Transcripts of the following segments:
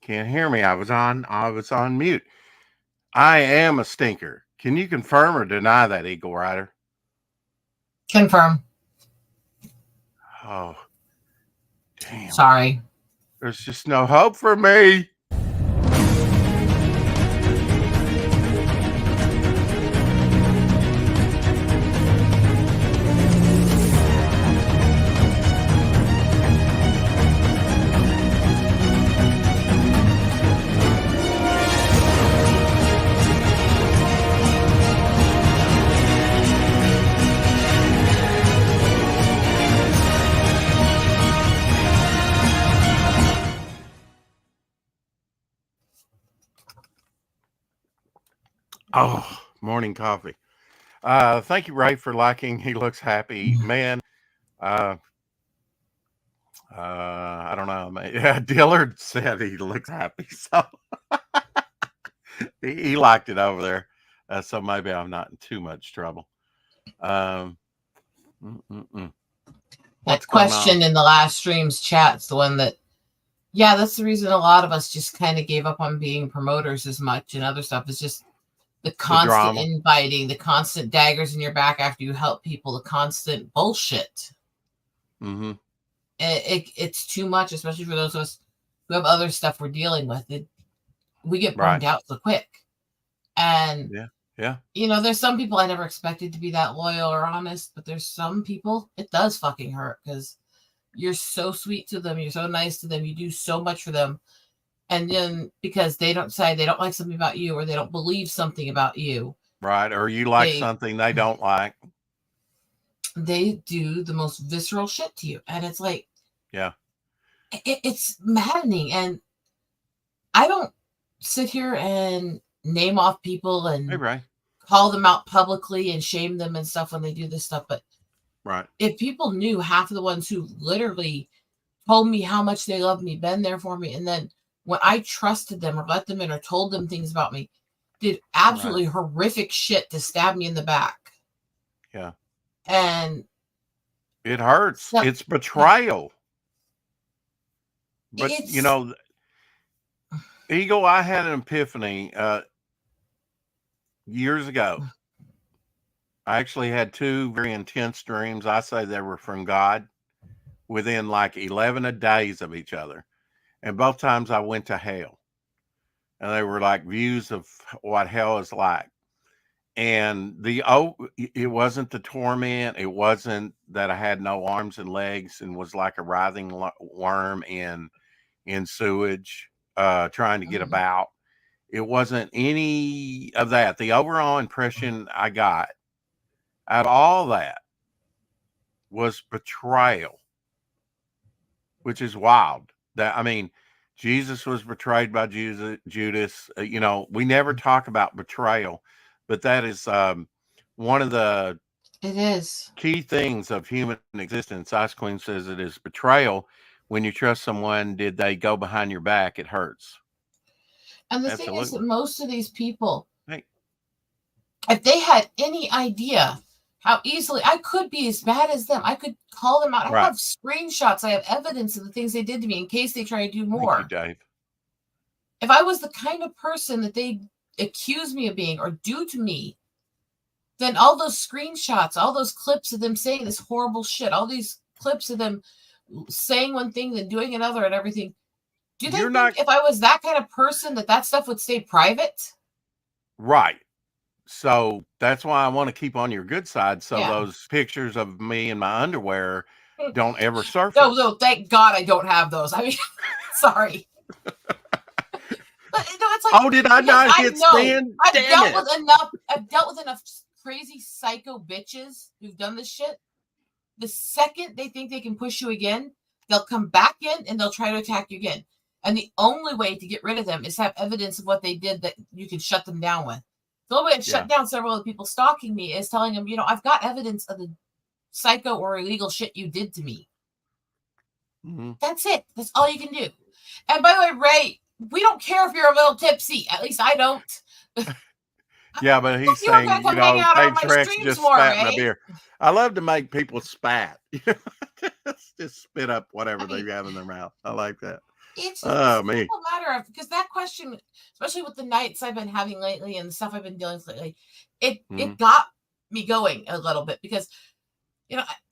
Can't hear me. I was on mute. I am a stinker. Can you confirm or deny that, Eagle Rider? Confirm. Oh, damn. Sorry. There's just no hope for me. Oh, morning coffee. Thank you, Ray, for liking. He looks happy, man. Uh, I don't know. Yeah, Dillard said he looks happy, so he liked it over there. So maybe I'm not in too much trouble. Um, mm-mm-mm. That What's going on? question in the last stream's chat's the one that, yeah, that's the reason a lot of us just kind of gave up on being promoters as much and other stuff. Is just the The constant drama. inviting, the constant daggers in your back after you help people, the constant bullshit. Mm-hmm. It's too much, especially for those of us who have other stuff we're dealing with. We get Right. burned out so quick. And, Yeah. Yeah. there's some people I never expected to be that loyal or honest, but there's some people it does fucking hurt because you're so sweet to them, you're so nice to them, you do so much for them. And then because they don't decide they don't like something about you or they don't believe something about you, Right. Or you like they something they don't like. they do the most visceral shit to you. And it's like Yeah. it's maddening. And I don't sit here and name off people Hey, and Ray. call them out publicly and shame them and stuff when they do this stuff. But Right. if people knew half of the ones who literally told me how much they loved me, been there for me, and then when I trusted them or let them in or told them things about me, did Right. absolutely horrific shit to stab me in the back. Yeah. And It hurts. so, It's betrayal. But it's Eagle, I had an epiphany years ago. I actually had two very intense dreams. I say they were from God within like 11 days of each other. And both times I went to hell. And they were like views of what hell is like. And it wasn't the torment. It wasn't that I had no arms and legs and was like a writhing worm in sewage, trying to get about. It wasn't any of that. The overall impression I got out of all that was betrayal, which is wild. That I mean, Jesus was betrayed by Judas. We never talk about betrayal, but that is one of the it is. key things of human existence. Ice Queen says it is betrayal. When you trust someone, did they go behind your back? It hurts. And the thing is that Absolutely. most of these people, Hey, if they had any idea how easily I could be as bad as them, I could call them out. I right. have screenshots, I have evidence of the things they did to me in case they try to do Thank you, more. Dave. If I was the kind of person that they accuse me of being or do to me, then all those screenshots, all those clips of them saying this horrible shit, all these clips of them saying one thing, then doing another and everything. Do they You're think not if I was that kind of person that stuff would stay private? right. So that's why I want to keep on your good side. So Yeah. those pictures of me in my underwear don't ever No, surface. thank God I don't have those. I mean, sorry. But it's like Oh, did I because not I hit know spin? Damn it. I've dealt with enough crazy psycho bitches who've done this shit. The second they think they can push you again, they'll come back in and they'll try to attack you again. And the only way to get rid of them is to have evidence of what they did that you can shut them down with. The only way to shut Yeah. down several of the people stalking me is telling them, I've got evidence of the psycho or illegal shit you did to me. Mm-hmm. That's it. That's all you can do. And by the way, Ray, we don't care if you're a little tipsy. At least I don't. Yeah, but he's You were saying, gonna come hang out on Dave my Trex streams just more, spat in my Ray. beer. I love to make people spat. Just spit up I whatever they mean, have in their mouth. I like that. It's just Oh a me. simple matter of, because that question, especially with the nights I've been having lately and the stuff I've been dealing with lately, Mhm. it got me going a little bit because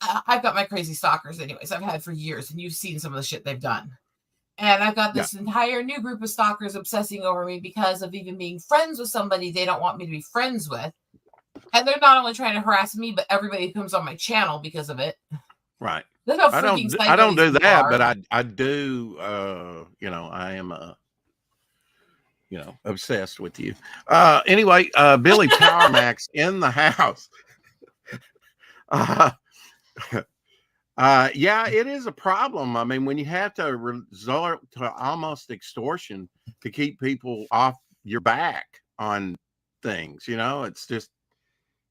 I've got my crazy stalkers anyways. I've had for years, and you've seen some of the shit they've done. And I've got Yeah. this entire new group of stalkers obsessing over me because of even being friends with somebody they don't want me to be friends with. And they're not only trying to harass me, but everybody who comes on my channel because of it. Right. Look how I freaking I psycho don't these do people that, are. but I do I am obsessed with you. Anyway, Billy Power Max in the house. Uh, yeah, it is a problem. I mean, when you have to resort to almost extortion to keep people off your back on things, it's just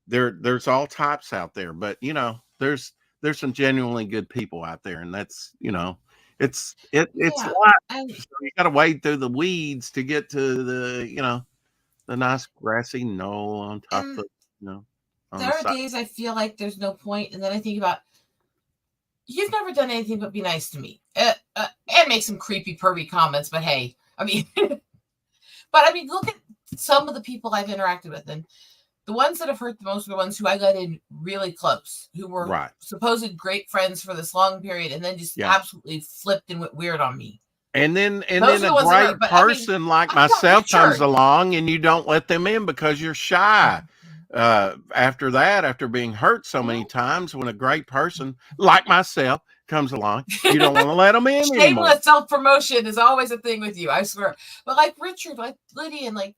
there's all types out there, but there's some genuinely good people out there, and that's it's a Yeah. lot. And So you got to wade through the weeds to get to the nice grassy knoll on top and of on there the are side. days I feel like there's no point, and then I think about, you've never done anything but be nice to me, and make some creepy, pervy comments. But hey, I mean, look at some of the people I've interacted with, and the ones that have hurt the most are the ones who I got in really close, who were Right. supposed great friends for this long period, and then just Yeah. absolutely flipped and went weird on me. And then Those are a the ones that great hurt. But person like I got myself comes Richard. along and you don't let them in because you're shy. After that, after being hurt so many times, when a great person like myself comes along, you don't want to let them in anymore. Shameless self-promotion is always a thing with you, I swear. But like Richard, like Lydia, and I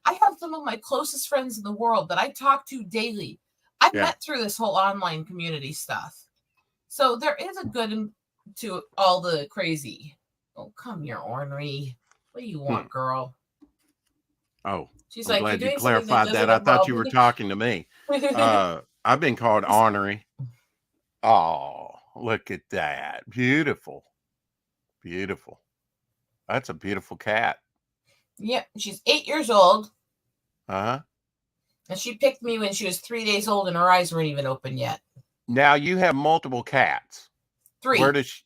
have some of my closest friends in the world that I talk to daily. I've Yeah. met through this whole online community stuff. So there is a good to all the crazy. Oh, come here, ornery. What do you want, girl? Oh, She's I'm like, you're glad you doing something that clarified that. doesn't I thought involve you were me. talking to me. I've been called ornery. Oh, look at that. Beautiful. Beautiful. That's a beautiful cat. Yep, she's 8 years old. Uh-huh. And she picked me when she was 3 days old and her eyes weren't even open yet. Now you have multiple cats. 3. Where does she?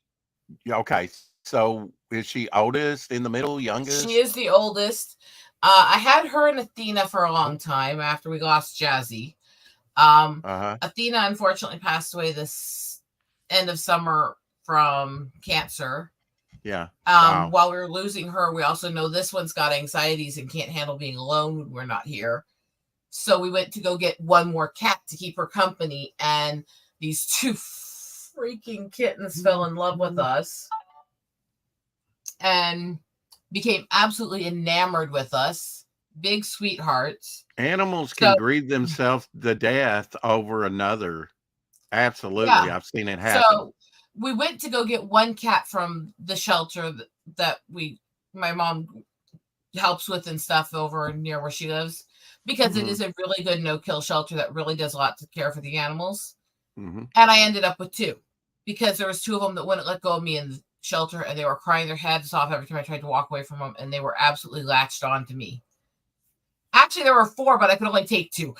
Okay, so is she oldest, in the middle, youngest? She is the oldest. I had her and Athena for a long time after we lost Jazzy. Athena unfortunately passed away this end of summer from cancer. Yeah. Wow. While we were losing her, we also know this one's got anxieties and can't handle being alone when we're not here. So we went to go get one more cat to keep her company, and these 2 freaking kittens fell in love with us and became absolutely enamored with us. Big sweethearts. Animals can grieve themselves to death over another. Absolutely. Yeah. I've seen it happen. So we went to go get one cat from the shelter that my mom helps with and stuff over near where she lives, because it is a really good no-kill shelter that really does a lot to care for the animals. And I ended up with 2 because there was 2 of them that wouldn't let go of me in the shelter, and they were crying their heads off every time I tried to walk away from them, and they were absolutely latched on to me. Actually, there were 4, but I could only take 2.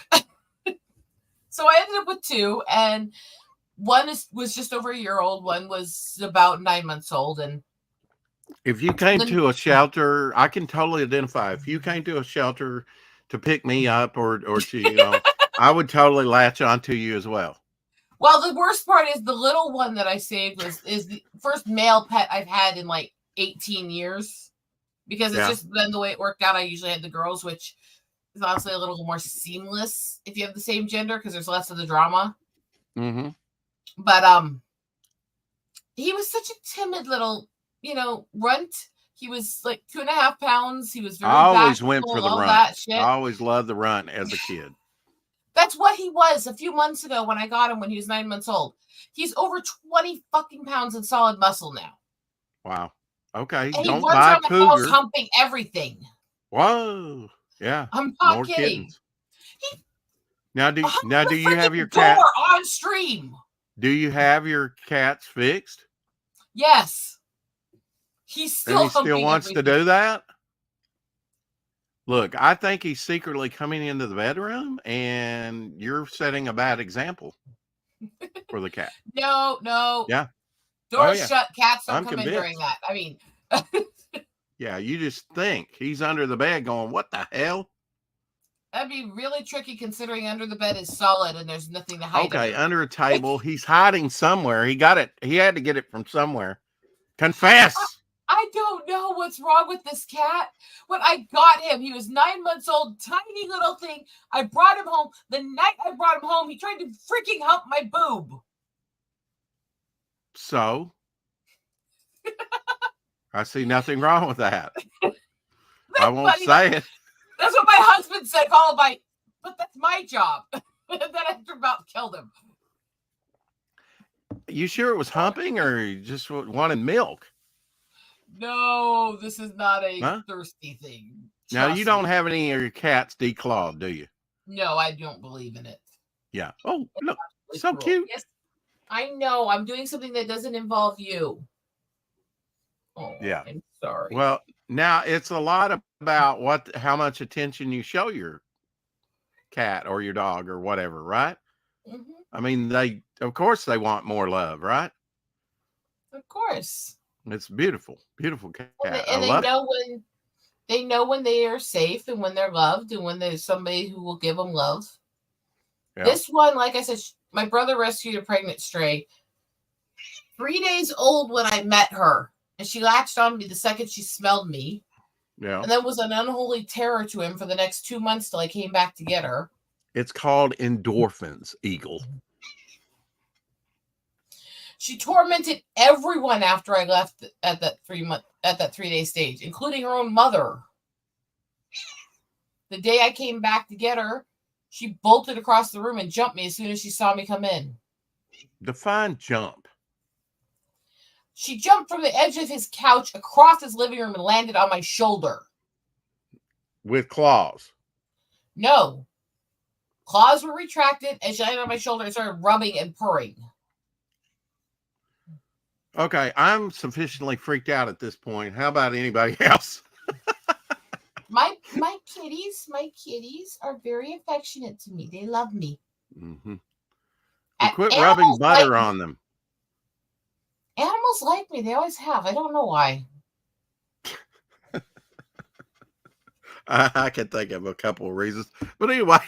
So I ended up with 2, and one was just over a year old. One was about 9 months old. And if you came to a shelter, I can totally identify. If you came to a shelter to pick me up or to, I would totally latch onto you as well. Well, the worst part is the little one that I saved is the first male pet I've had in like 18 years, because it's just been the way it worked out. I usually had the girls, which is honestly a little more seamless if you have the same gender, because there's less of the drama. But he was such a timid little, runt. He was like 2.5 pounds. He was very I always went for the runt. That shit. I always loved the runt as a kid. That's what he was a few months ago when I got him when he was 9 months old. He's over 20 fucking pounds in solid muscle now. Wow. Okay. And don't he runs buy around the house humping everything. Whoa. Yeah. I'm not kidding. Now do you have your cat on stream? Do you have your cats fixed? Yes. He still wants to do that? Look, I think he's secretly coming into the bedroom, and you're setting a bad example for the cat. No. Yeah. Doors shut. Cats don't come in during that. I mean, Yeah, you just think he's under the bed going, what the hell? That'd be really tricky considering under the bed is solid and there's nothing to hide. Okay, under. under a table. He's hiding somewhere. He got it. He had to get it from somewhere. Confess. I don't know what's wrong with this cat. When I got him, he was 9 months old, tiny little thing. I brought him home. The night I brought him home, he tried to freaking hump my boob. So, I see nothing wrong with that. I won't say it. That's what my husband said, followed by, but that's my job. And then after about killed him. You sure it was humping or you just wanted milk? No, this is not a thirsty thing. Now, you don't have any of your cats declawed, do you? No, I don't believe in it. Yeah. Oh, look, It's so cruel. cute. Yes, I know. I'm doing something that doesn't involve you. Oh, Yeah. I'm sorry. Well, now it's a lot about how much attention you show your cat or your dog or whatever, right? Mhm. I mean, of course they want more love, right? Of course. It's beautiful, beautiful cat. And they know when they are safe and when they're loved and when there's somebody who will give them love. Yeah. This one, like I said, my brother rescued a pregnant stray. 3 days old when I met her, and she latched on me the second she smelled me. Yeah. And that was an unholy terror to him for the next 2 months till I came back to get her. It's called endorphins, Eagle. She tormented everyone after I left at that 3-day stage, including her own mother. The day I came back to get her, she bolted across the room and jumped me as soon as she saw me come in. Define jump. She jumped from the edge of his couch across his living room and landed on my shoulder. With claws. No. Claws were retracted and she landed on my shoulder and started rubbing and purring. Okay, I'm sufficiently freaked out at this point. How about anybody else? My kitties are very affectionate to me. They love me. Mm-hmm. And Quit rubbing animals butter like on them. Animals like me. They always have. I don't know why. I can think of a couple of reasons. But anyway.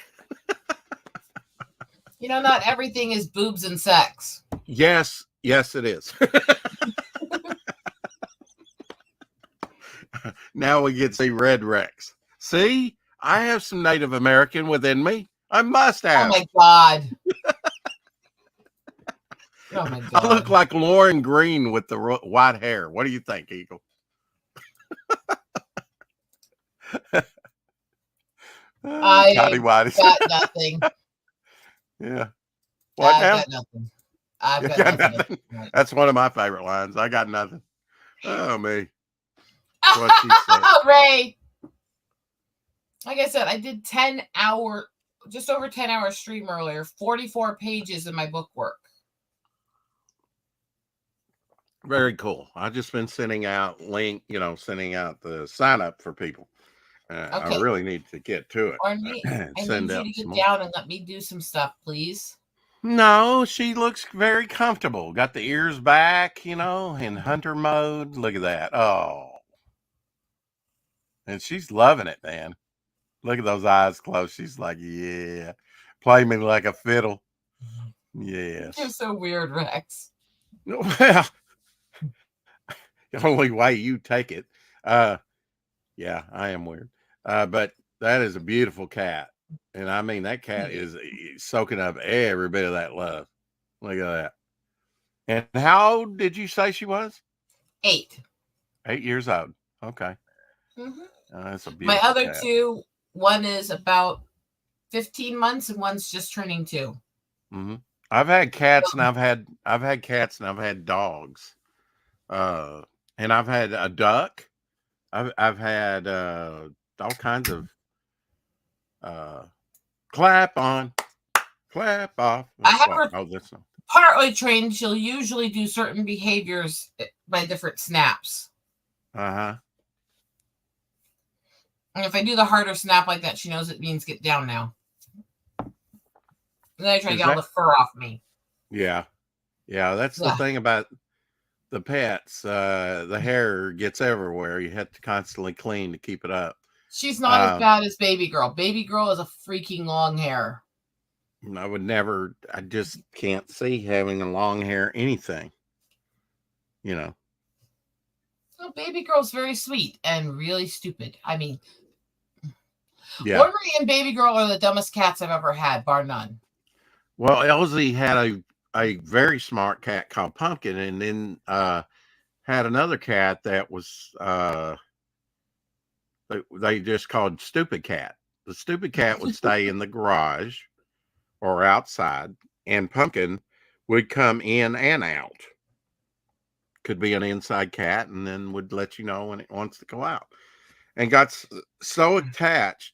Not everything is boobs and sex. Yes, it is. Now we get to see Red Rex. See, I have some Native American within me. I must have. Oh my God. Oh my God. I look like Lauren Green with the white hair. What do you think, Eagle? I got nothing. Yeah. What now? Got nothing. I've got nothing. That's one of my favorite lines. I got nothing. Oh, me. What she said. Ray. Like I said, I did just over 10 hour stream earlier, 44 pages in my book work. Very cool. I've just been sending out sending out the sign up for people. Okay. I really need to get to it. I need you to get down and let me do some stuff, please. No, she looks very comfortable. Got the ears back, in hunter mode. Look at that. Oh. And she's loving it, man. Look at those eyes closed. She's like, yeah. Play me like a fiddle. Yes. You're so weird, Rex. Well, the only way you take it. Yeah, I am weird. But that is a beautiful cat. And I mean, that cat is soaking up every bit of that love. Look at that. And how old did you say she was? 8. 8 years old. Okay. Mm-hmm. That's a beautiful My other cat. 2, one is about 15 months and one's just turning 2. Mm-hmm. I've had cats and I've had cats and I've had dogs. And I've had a duck. I've had all kinds of clap on, clap off. I have her that's not. partly trained. She'll usually do certain behaviors by different snaps. Uh-huh. And if I do the harder snap like that, she knows it means get down now. And then I try to get all the fur off me. Yeah. Yeah, that's the thing about the pets, the hair gets everywhere. You have to constantly clean to keep it up. She's not as bad as Baby Girl. Baby Girl is a freaking long hair. I would never, I just can't see having a long hair anything. You know. No, Baby Girl's very sweet and really stupid. I mean, Yeah. Ornery and Baby Girl are the dumbest cats I've ever had, bar none. Well, Elsie had a very smart cat called Pumpkin, and then had another cat that was they just called Stupid Cat. The Stupid Cat would stay in the garage or outside, and Pumpkin would come in and out. Could be an inside cat, and then would let you know when it wants to go out. And got so attached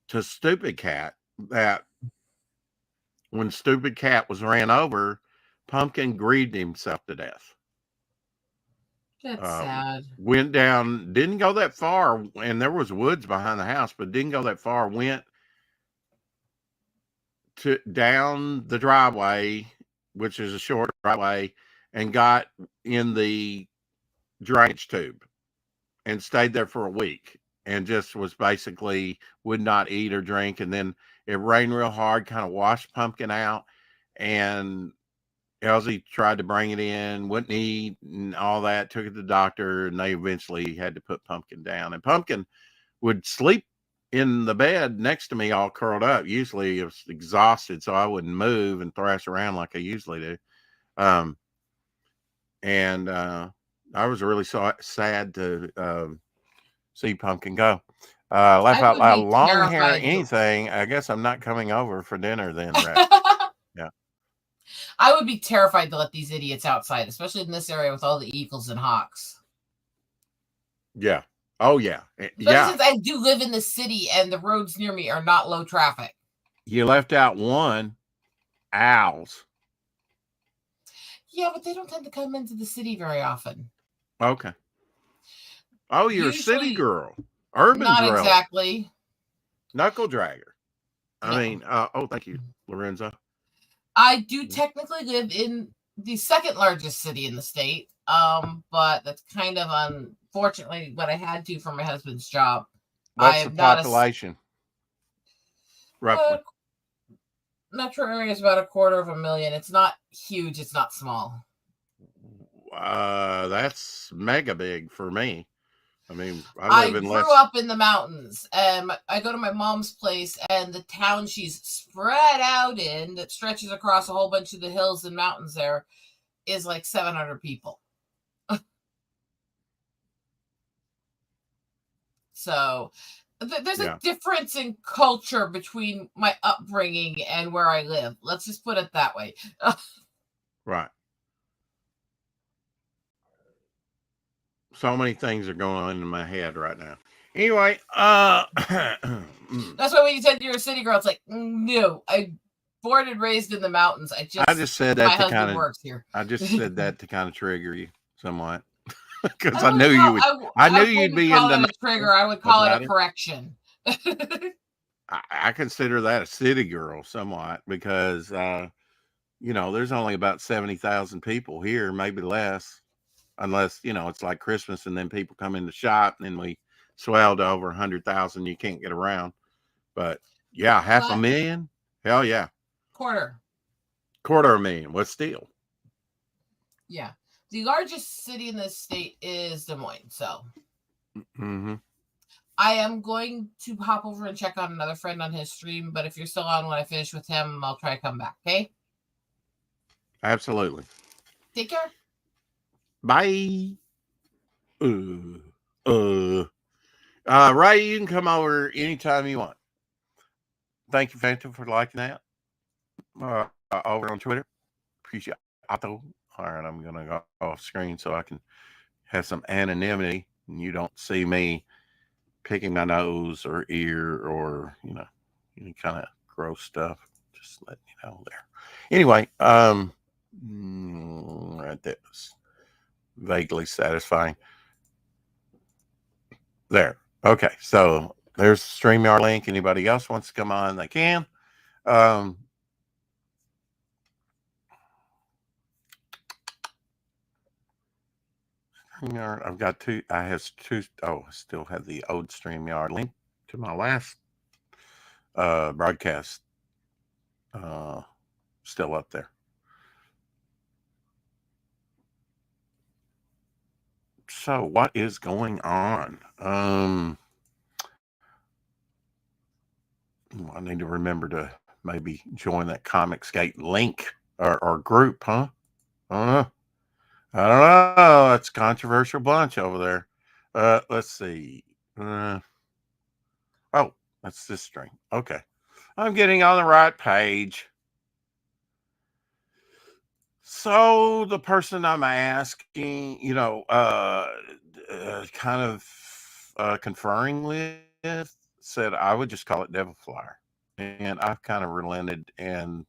to Stupid Cat that when Stupid Cat was ran over, Pumpkin grieved himself to death. That's sad. Went down, didn't go that far, and there was woods behind the house, but didn't go that far. Went to down the driveway, which is a short driveway, and got in the drainage tube and stayed there for a week, and just was basically would not eat or drink. And then it rained real hard, kind of washed Pumpkin out, and Elsie tried to bring it in, wouldn't eat and all that, took it to the doctor, and they eventually had to put Pumpkin down. And Pumpkin would sleep in the bed next to me all curled up. Usually it was exhausted, so I wouldn't move and thrash around like I usually do. I was really sad to see Pumpkin go. Laugh out loud, long hair, anything. I guess I'm not coming over for dinner then, Rex. Yeah. I would be terrified to let these idiots outside, especially in this area with all the eagles and hawks. Yeah. Oh, yeah. Especially since I do live in the city and the roads near me are not low traffic. You left out one, owls. Yeah, but they don't tend to come into the city very often. Okay. Oh, you're usually, a city girl. Urban not drill. Exactly. Knuckle dragger. I mean, thank you, Lorenzo. I do technically live in the second largest city in the state, but that's kind of unfortunately what I had to for my husband's job. What's the population? Roughly. Metro area is about 250,000. It's not huge. It's not small. That's mega big for me. I mean, I grew up in the mountains, and I go to my mom's place, and the town she's spread out in that stretches across a whole bunch of the hills and mountains there is like 700 people. So there's a difference in culture between my upbringing and where I live. Let's just put it that way. Right. So many things are going on in my head right now. Anyway, that's why when you said you're a city girl, it's like, no, I born and raised in the mountains. I just said that to kind of works here. I just said that to kind of trigger you somewhat. Because I knew you would. I knew you'd be in the trigger. I would call it a correction. I consider that a city girl somewhat because there's only about 70,000 people here, maybe less. Unless, it's like Christmas and then people come in the shop and then we swell to over 100,000. You can't get around. But yeah, 500,000. Hell yeah. Quarter of a million. What's still? Yeah. The largest city in this state is Des Moines. So I am going to hop over and check on another friend on his stream. But if you're still on when I finish with him, I'll try to come back. Okay. Absolutely. Take care. Bye. Ray, you can come over anytime you want. Thank you, Phantom, for liking that. Over on Twitter. Appreciate it. All right, I'm going to go off screen so I can have some anonymity and you don't see me picking my nose or ear or, any kind of gross stuff. Just let me know there. Anyway, right there. Vaguely satisfying. There. Okay. So there's the StreamYard link. Anybody else wants to come on, they can. StreamYard. I've got two. I have two. Oh, I still have the old StreamYard link to my last broadcast. Still up there. So what is going on? I need to remember to maybe join that Comicsgate link or group, huh? I don't know. I don't know. It's a controversial bunch over there. Let's see. Oh, that's this string. Okay. I'm getting on the right page. So the person I'm asking, kind of conferring with said I would just call it Devil Flyer. And I've kind of relented and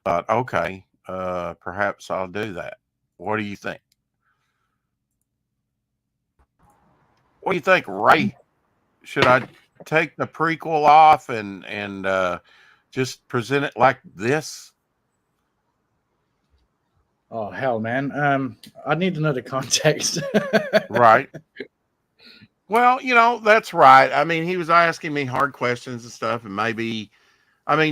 thought, okay, perhaps I'll do that. What do you think? What do you think, Ray? Should I take the prequel off and just present it like this? Oh hell, man! I need to know the context. Right. Well, that's right. I mean, he was asking me hard questions and stuff, and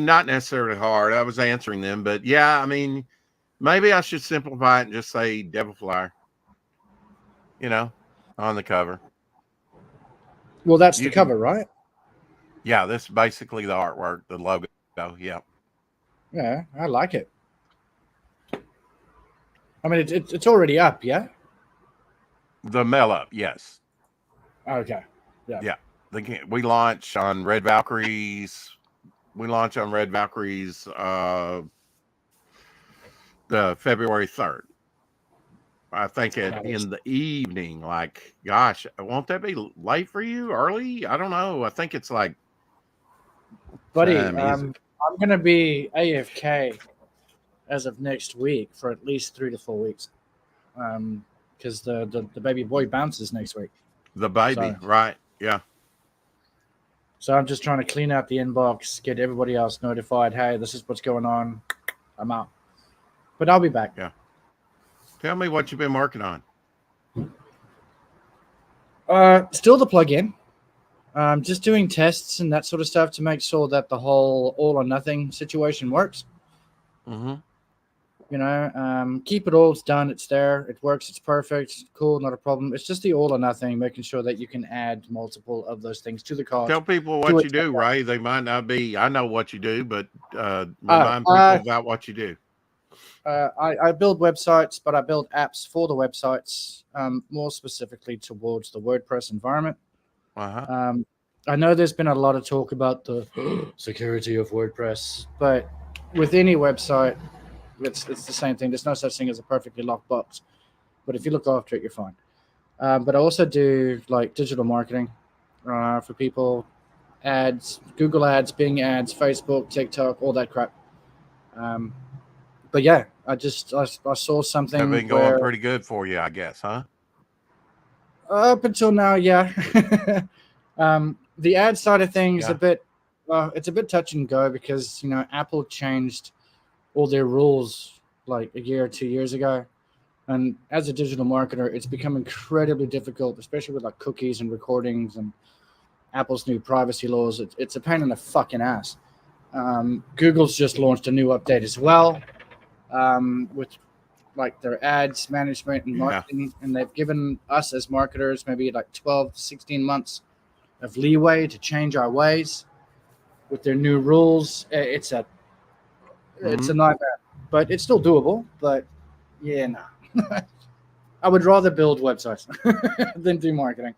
not necessarily hard. I was answering them, but yeah, I mean, maybe I should simplify it and just say Devil Flyer, on the cover. Well, that's the cover, right? Yeah, this is basically the artwork, the logo. Yeah. Yeah, I like it. I mean, it's already up, yeah? The mail up, yes. Okay. Yeah. Yeah. We launch on Red Valkyries. We launch on Red Valkyries the February 3rd. I think in the evening, like, gosh, won't that be late for you? Early? I don't know. I think it's like, buddy, I'm going to be AFK as of next week for at least 3 to 4 weeks. Because the baby boy bounces next week. The baby, right. Yeah. So I'm just trying to clean out the inbox, get everybody else notified. Hey, this is what's going on. I'm out. But I'll be back. Yeah. Tell me what you've been working on. Still the plugin. Just doing tests and that sort of stuff to make sure that the whole all or nothing situation works. Mm-hmm. Keep it all. It's done. It's there. It works. It's perfect. Cool. Not a problem. It's just the all or nothing, making sure that you can add multiple of those things to the card. Tell people what you do, Ray. They might not be. I know what you do, but remind people about what you do. I build websites, but I build apps for the websites, more specifically towards the WordPress environment. Uh-huh. I know there's been a lot of talk about the security of WordPress, but with any website, it's the same thing. There's no such thing as a perfectly locked box, but if you look after it, you're fine. But I also do like digital marketing for people, ads, Google ads, Bing ads, Facebook, TikTok, all that crap. But yeah, I saw something. They've been going pretty good for you, I guess, huh? Up until now, yeah. The ad side of things it's a bit touch and go because Apple changed all their rules like a year or 2 years ago, and as a digital marketer, it's become incredibly difficult, especially with like cookies and recordings and Apple's new privacy laws. It's a pain in the fucking ass. Google's just launched a new update as well. With like their ads management and marketing, and they've given us as marketers maybe like 12 to 16 months of leeway to change our ways with their new rules. It's a nightmare, but it's still doable. But yeah, no. I would rather build websites than do marketing.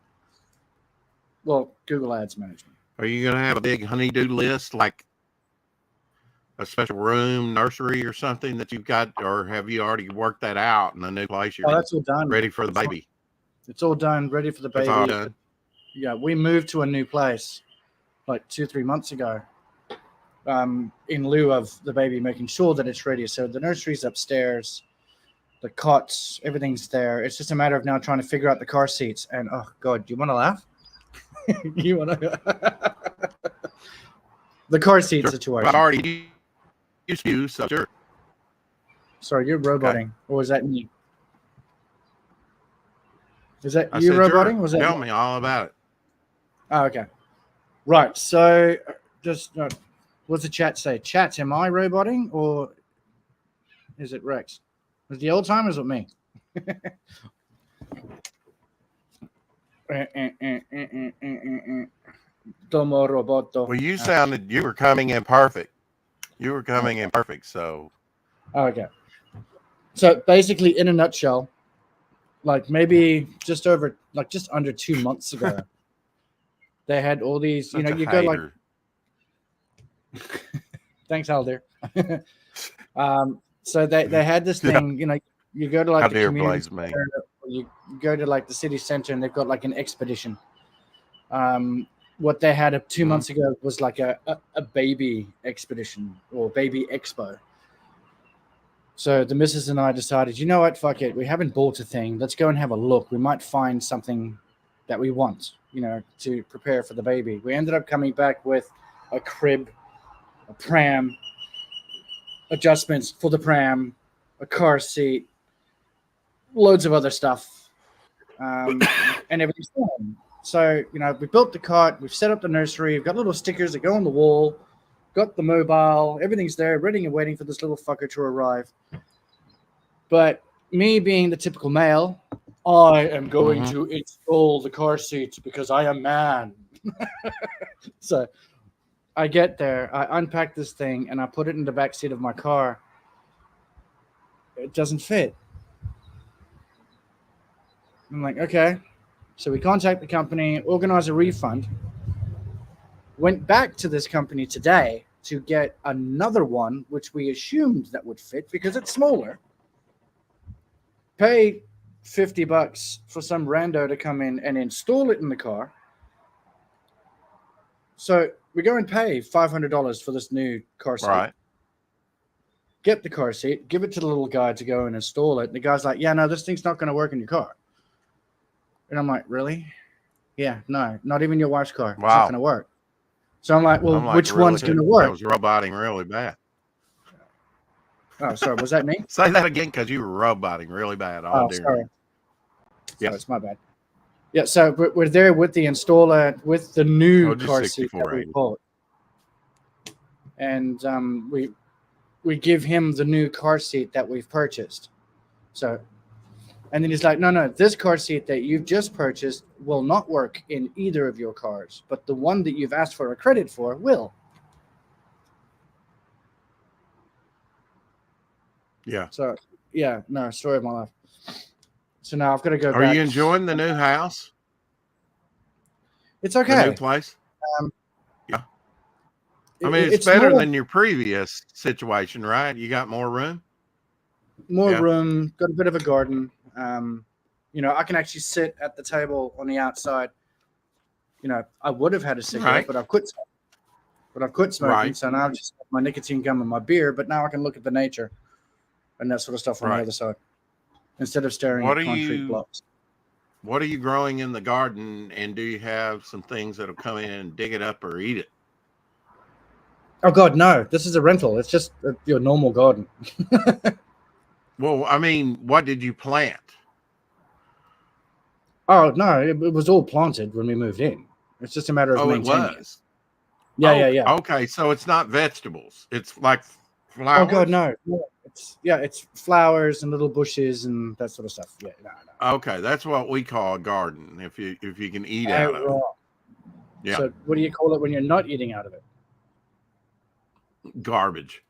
Well, Google Ads management. Are you going to have a big honey-do list, like a special room, nursery, or something that you've got, or have you already worked that out in a new place? That's all done. Ready for the baby. It's all done, ready for the baby. It's all done. Yeah, we moved to a new place like 2-3 months ago. In lieu of the baby, making sure that it's ready. So the nursery's upstairs, the cots, everything's there. It's just a matter of now trying to figure out the car seats. And oh god, do you want to laugh? You want to? The car seat situation. I already used to, so sure. Sorry, you're roboting, or was that me? Is that I you said, roboting? sure. Was that Tell me all about it. Oh, okay. Right. So, just what's the chat say? Chat, am I roboting or is it Rex? Was the old timers with me? Tomo roboto. Well, you sounded you were coming in perfect. You were coming in perfect. So Okay. So basically, in a nutshell, like maybe just under 2 months ago, they had all these. such a You go like, hater. thanks, Alder. So they had this Yeah. thing. You go to like How the dare community blaze me. center, or you go to like the city center, and they've got like an expedition. What they had 2 months ago was like a baby expedition or baby expo. So the missus and I decided, you know what, fuck it. We haven't bought a thing. Let's go and have a look. We might find something that we want, to prepare for the baby. We ended up coming back with a crib, a pram, adjustments for the pram, a car seat, loads of other stuff, and everything's done. So, we built the cot, we've set up the nursery, we've got little stickers that go on the wall, got the mobile, everything's there, ready and waiting for this little fucker to arrive. But me being the typical male, I am going to install the car seats because I am man. So I get there, I unpack this thing, and I put it in the back seat of my car. It doesn't fit. I'm like, okay. So we contact the company, organize a refund. Went back to this company today to get another one, which we assumed that would fit because it's smaller. Pay $50 for some rando to come in and install it in the car. So we go and pay $500 for this new car seat. Right. Get the car seat, give it to the little guy to go and install it. And the guy's like, yeah, no, this thing's not going to work in your car. And I'm like, really? Yeah, no, not even your wife's car. It's not going to work. So I'm like, well, which really, one's going to work? That was roboting really bad. Oh, sorry. Was that me? Say that again, because you were roboting really bad. Sorry. Yeah, it's my bad. Yeah, so we're there with the installer, with the new car seat that we bought. And we give him the new car seat that we've purchased. So, and then he's like, no, this car seat that you've just purchased will not work in either of your cars, but the one that you've asked for a credit for will. Yeah. So, yeah, no, story of my life. So now I've got to go back. Are you enjoying the new house? It's okay. The new place? Yeah. I mean, it's better than your previous situation, right? You got more room? More room, got a bit of a garden. I can actually sit at the table on the outside. I would have had a cigarette, but I've quit smoking. Right. So now I've just got my nicotine gum and my beer, but now I can look at the nature and that sort of stuff on the other side instead of staring at concrete blocks. What are you growing in the garden, and do you have some things that'll come in and dig it up or eat it? Oh God, no! This is a rental. It's just your normal garden. Well, I mean, what did you plant? Oh no, it was all planted when we moved in. It's just a matter of maintaining it. Yeah. Okay, so it's not vegetables. It's like flowers. Oh God, no. It's flowers and little bushes and that sort of stuff. Yeah, no. Okay, that's what we call a garden. If you can eat out of it. Yeah. So what do you call it when you're not eating out of it? Garbage.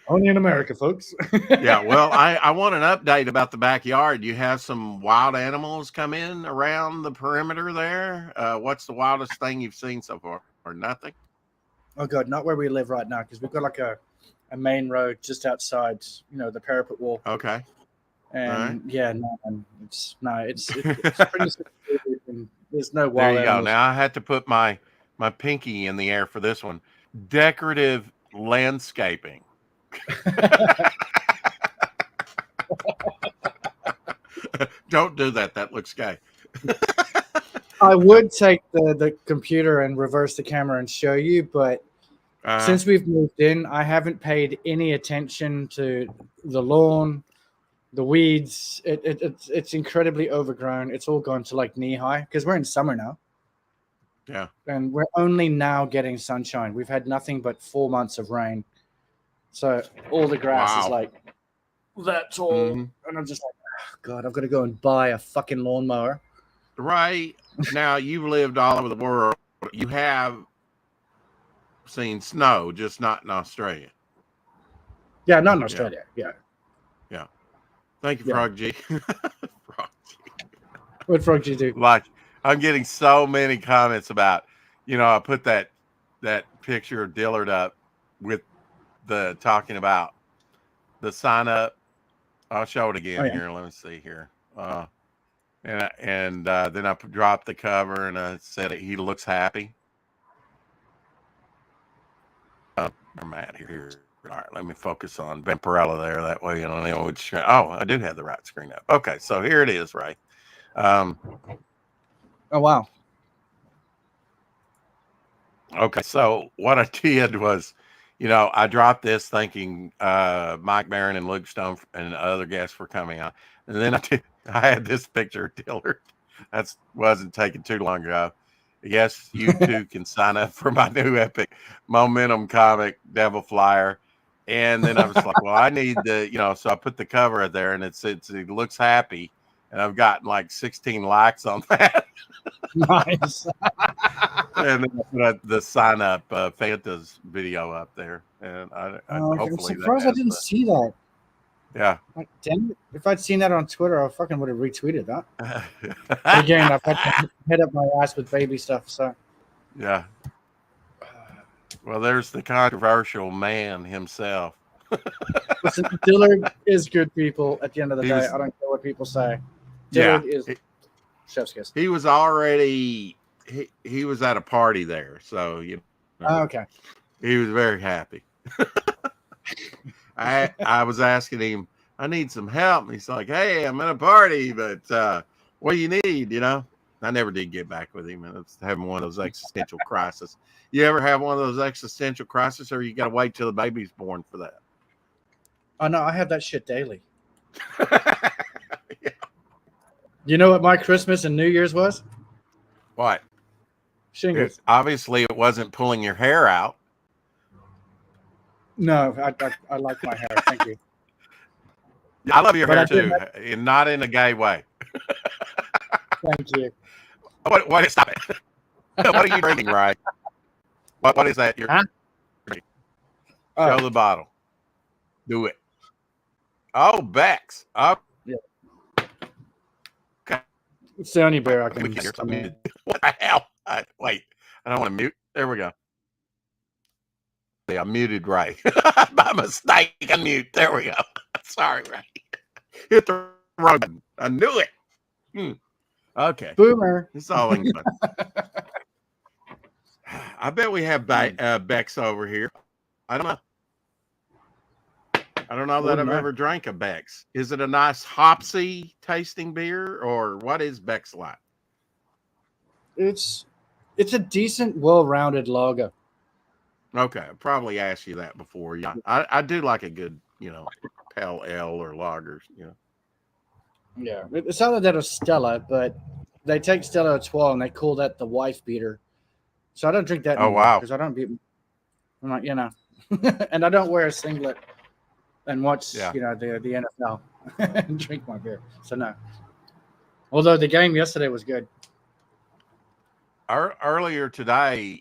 Only in America, folks. Yeah, well, I want an update about the backyard. You have some wild animals come in around the perimeter there. What's the wildest thing you've seen so far? Or nothing? Oh God, not where we live right now, because we've got like a main road just outside, the parapet wall. Okay. And it's pretty secluded and there's no wild animals. There you go. Now I had to put my pinky in the air for this one. Decorative landscaping. Don't do that. That looks gay. I would take the computer and reverse the camera and show you, but Since we've moved in, I haven't paid any attention to the lawn, the weeds. It's incredibly overgrown. It's all gone to like knee high because we're in summer now. Yeah. And we're only now getting sunshine. We've had nothing but 4 months of rain. So all the grass is Wow. like that tall. Mhm. And I'm just like, oh, God, I've got to go and buy a fucking lawnmower. Right. Now, you've lived all over the world. You have seen snow, just not in Australia. Yeah, not in Australia. Yeah. Thank you, Yeah. Frog G. Frog G. What frog do you do? Like, I'm getting so many comments about, I put that picture of Dillard up with the talking about the sign up. I'll show it again here. Let me see here. And then I dropped the cover and I said he looks happy. I'm at here. All right, let me focus on Vampirella there. That way, you know which. Oh, I do have the right screen up. Okay, so here it is, Ray. Oh wow. Okay, so what I did was, I dropped this thinking Mike Barron and Luke Stone and other guests were coming out, and then I had this picture of Dillard. That wasn't taken too long ago. Yes, you too can sign up for my new Epic Momentum comic, Devil Flyer. And then I was like, well, I need so I put the cover out there and it looks happy. And I've gotten like 16 likes on that. Nice. And then I put the sign up Fanta's video up there. And I'm hopefully surprised I didn't see that. Yeah. Like, damn it. If I'd seen that on Twitter, I fucking would have retweeted that. But again, I've had to head up my ass with baby stuff. So yeah. Well, there's the controversial man himself. listen, Dillard is good people at the end of the day. I don't care what people say. Dillard is chef's kiss. He was already he was at a party there, so okay. He was very happy. I was asking him, I need some help. And he's like, hey, I'm at a party, but what do you need? I never did get back with him. And I was having one of those existential crises. You ever have one of those existential crises, or you got to wait till the baby's born for that? Oh no, I have that shit daily. Yeah. You know what my Christmas and New Year's was? What? Shingles. Obviously, it wasn't pulling your hair out. No, I like my hair. Thank you. I love your hair too, and not in a gay way. Thank you. What? Stop it. What are you drinking, Ryan? What is that? You're drinking? Show the bottle. Do it. Oh, Beck's. Oh. Yeah. Okay. It's the only beer I can What the hell? Wait. I don't want to mute. There we go. Yeah, I muted Ray. By mistake, I mute. There we go. Sorry, Ray. Hit the wrong button. I knew it. Okay. Boomer. It's all in good. I bet we have Beck's over here. I don't know. I don't know that I've ever drank a Beck's. Is it a nice hopsy tasting beer, or what is Beck's like? It's a decent, well-rounded lager. Okay, I probably asked you that before. Yeah, I do like a good, pale ale or lagers. Yeah, it's either that or Stella, but they take Stella Artois and they call that the wife beater. So I don't drink that. Oh wow! Because I don't beat. I'm like, and I don't wear a singlet and watch, the NFL and drink my beer. So no. Although the game yesterday was good. Earlier today,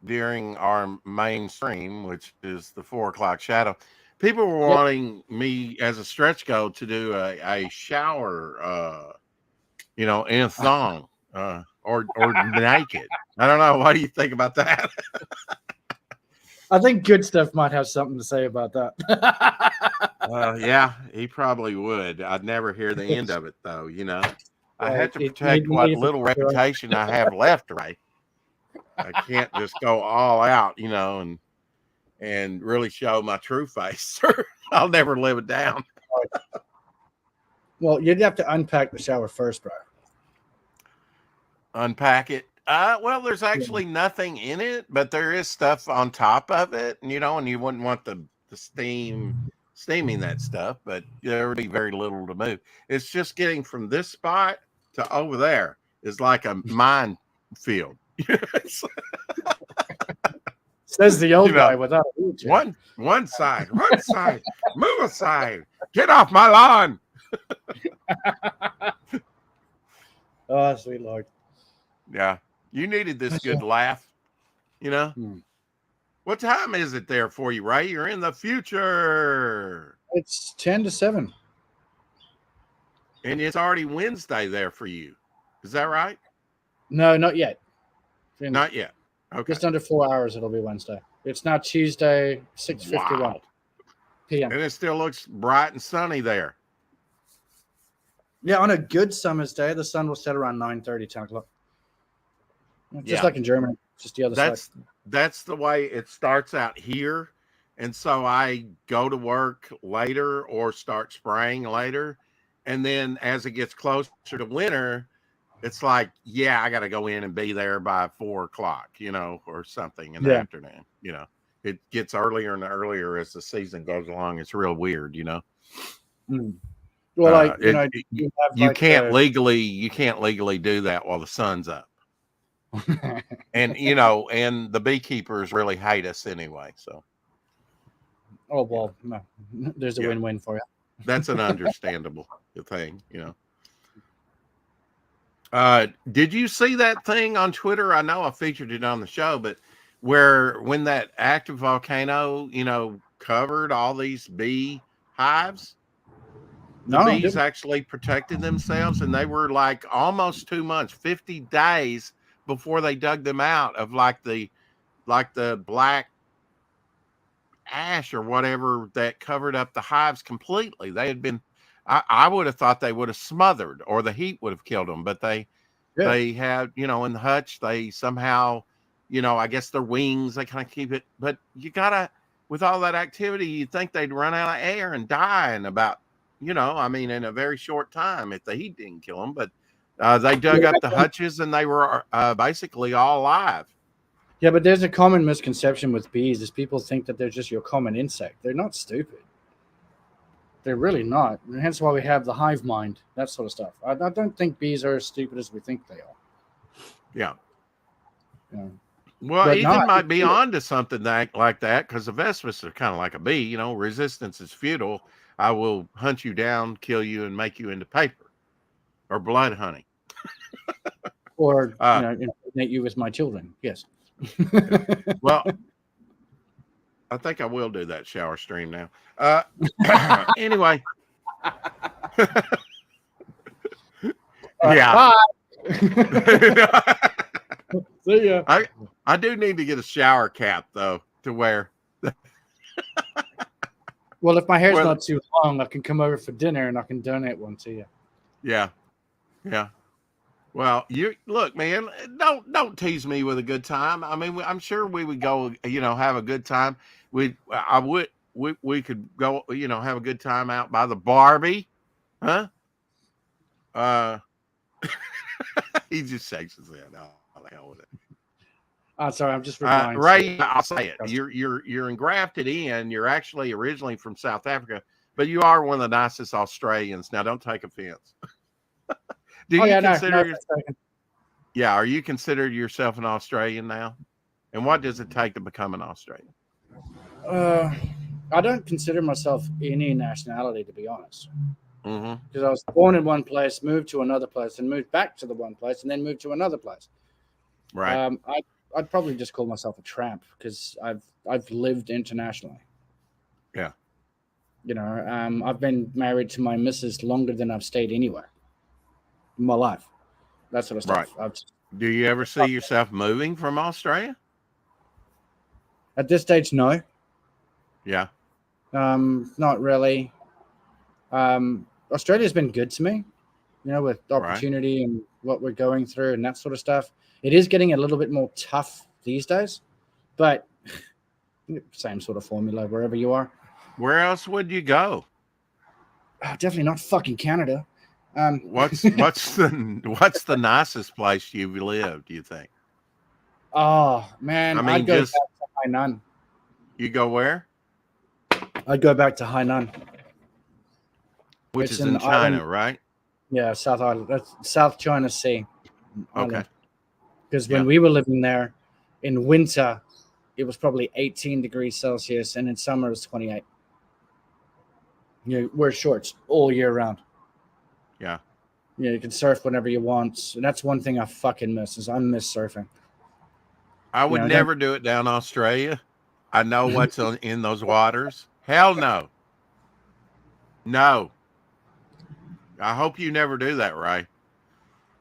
during our main stream, which is the 4:00 shadow, people were wanting me as a stretch goal to do a shower, in a thong, or naked. I don't know. What do you think about that? I think Good Stuff might have something to say about that. Yeah, he probably would. I'd never hear the end of it, though. I had to protect what little reputation I have left, right? I can't just go all out, and really show my true face. I'll never live it down. Well, you'd have to unpack the shower first, bro. Unpack it. Well, there's actually nothing in it, but there is stuff on top of it, and and you wouldn't want the steaming that stuff, but there would be very little to move. It's just getting from this spot to over there is like a minefield. Says the old guy without a wheelchair. One side, move aside, get off my lawn. Oh, sweet Lord. Yeah, you needed this good laugh, What time is it there for you, Ray? You're in the future. It's 10 to 7. And it's already Wednesday there for you. Is that right? No, not yet. Not yet. Okay. Just under 4 hours, it'll be Wednesday. It's now Tuesday, 6:51 p.m. And it still looks bright and sunny there. Yeah, on a good summer's day, the sun will set around 9:30, 10 o'clock. Just like in Germany, just the other side. That's the way it starts out here. And so I go to work later or start spraying later. And then as it gets closer to winter, it's like, I got to go in and be there by 4 o'clock, or something in the afternoon. It gets earlier and earlier as the season goes along. It's real weird, Well, you can't legally do that while the sun's up. And and the beekeepers really hate us anyway. So, oh well, no, there's a win-win for you. That's an understandable thing, Did you see that thing on Twitter? I know I featured it on the show, but when that active volcano, covered all these bee hives, the bees actually protected themselves, and they were like almost 2 months, 50 days before they dug them out of like the black ash or whatever that covered up the hives completely. They had been, I would have thought they would have smothered or the heat would have killed them, but they had, in the hutch, they somehow, I guess their wings, they kind of keep it, but you gotta, with all that activity, you'd think they'd run out of air and die in about, in a very short time if the heat didn't kill them, but they dug up the hutches and they were basically all alive. Yeah, but there's a common misconception with bees is people think that they're just your common insect. They're not stupid. They're really not. And hence why we have the hive mind, that sort of stuff. I don't think bees are as stupid as we think they are. Yeah. Well, Ethan might be onto something like that because the Vespas are kind of like a bee. Resistance is futile. I will hunt you down, kill you, and make you into paper or blood honey. Or impregnate you with my children. Yes. Well, I think I will do that shower stream now. Anyway. Yeah. See ya. I do need to get a shower cap though to wear. Well, if my hair's not too long, I can come over for dinner and I can donate one to you. Yeah. Yeah. Well, you look, man, don't tease me with a good time. I mean, I'm sure we would go, have a good time. We could go, have a good time out by the Barbie. Huh? He just shakes his head. Oh, the hell with it. Sorry, I'm just replying. Ray, I'll say it. You're engrafted in. You're actually originally from South Africa, but you are one of the nicest Australians. Now, don't take offense. Are you considered yourself an Australian now? And what does it take to become an Australian? I don't consider myself any nationality, to be honest. Mm-hmm. Because I was born in one place, moved to another place, and moved back to the one place, and then moved to another place. Right. I'd probably just call myself a tramp because I've lived internationally. Yeah. I've been married to my missus longer than I've stayed anywhere in my life. That sort of stuff. Right. Do you ever see yourself moving from Australia? At this stage, no. Yeah. Not really. Australia's been good to me, with opportunity and what we're going through and that sort of stuff. It is getting a little bit more tough these days, but same sort of formula wherever you are. Where else would you go? Definitely not fucking Canada. What's the nicest place you've lived, do you think? Oh man, I mean, I'd go just back to Hainan. you go where? I'd go back to Hainan. Which It's is in an China, island. right? Yeah, South Island. That's South China Sea. Okay. Because Yeah. when we were living there in winter, it was probably 18 degrees Celsius, and in summer it was 28. You wear shorts all year round. Yeah. You can surf whenever you want, and that's one thing I fucking miss. Is I miss surfing. I would never do it down Australia. I know what's in those waters. Hell no. No. I hope you never do that, Ray.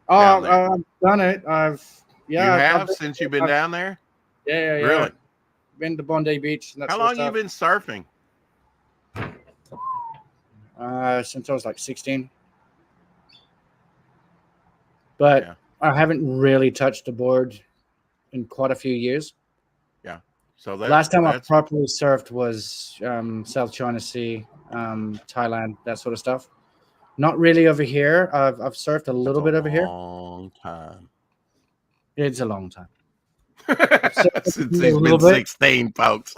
Oh, I've done it. You have since you've been down there? Yeah. Really? Been to Bondi Beach. And that How sort of long you been surfing? Since I was like 16. But Yeah. I haven't really touched a board in quite a few years. Yeah. So last time I properly surfed was South China Sea, Thailand, that sort of stuff. Not really over here. I've surfed a little bit over here. Long time. It's a long time. Since he's been 16, folks.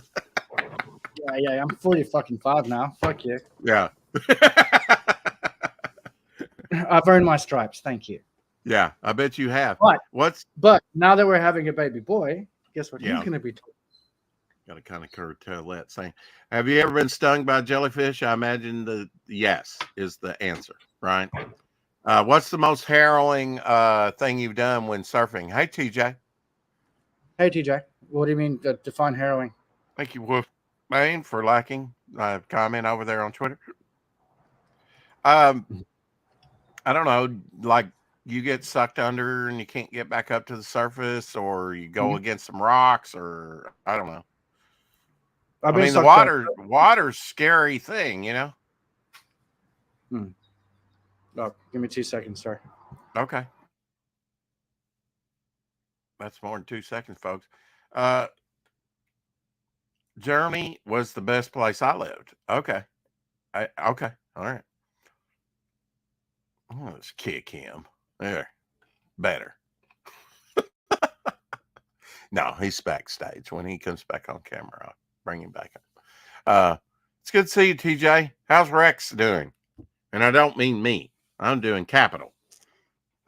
Yeah. I'm 45 now. Fuck you. Yeah. I've earned my stripes. Thank you. Yeah, I bet you have. But now that we're having a baby boy, guess what he's going to be told? Got to kind of curtail that saying. Have you ever been stung by a jellyfish? I imagine the yes is the answer, right? What's the most harrowing thing you've done when surfing? Hey, TJ. Hey, TJ. What do you mean define harrowing? Thank you, Wolfman, for liking my comment over there on Twitter. I don't know, like you get sucked under and you can't get back up to the surface, or you go against some rocks, or I don't know. I mean, the water's scary thing, you know? Oh, give me 2 seconds, sir. Okay. That's more than 2 seconds, folks. Germany was the best place I lived. Okay. Okay. All right. Let's kick him. There. Better. No, he's backstage. When he comes back on camera, I'll bring him back up. It's good to see you, TJ. How's Rex doing? And I don't mean me. I'm doing capital.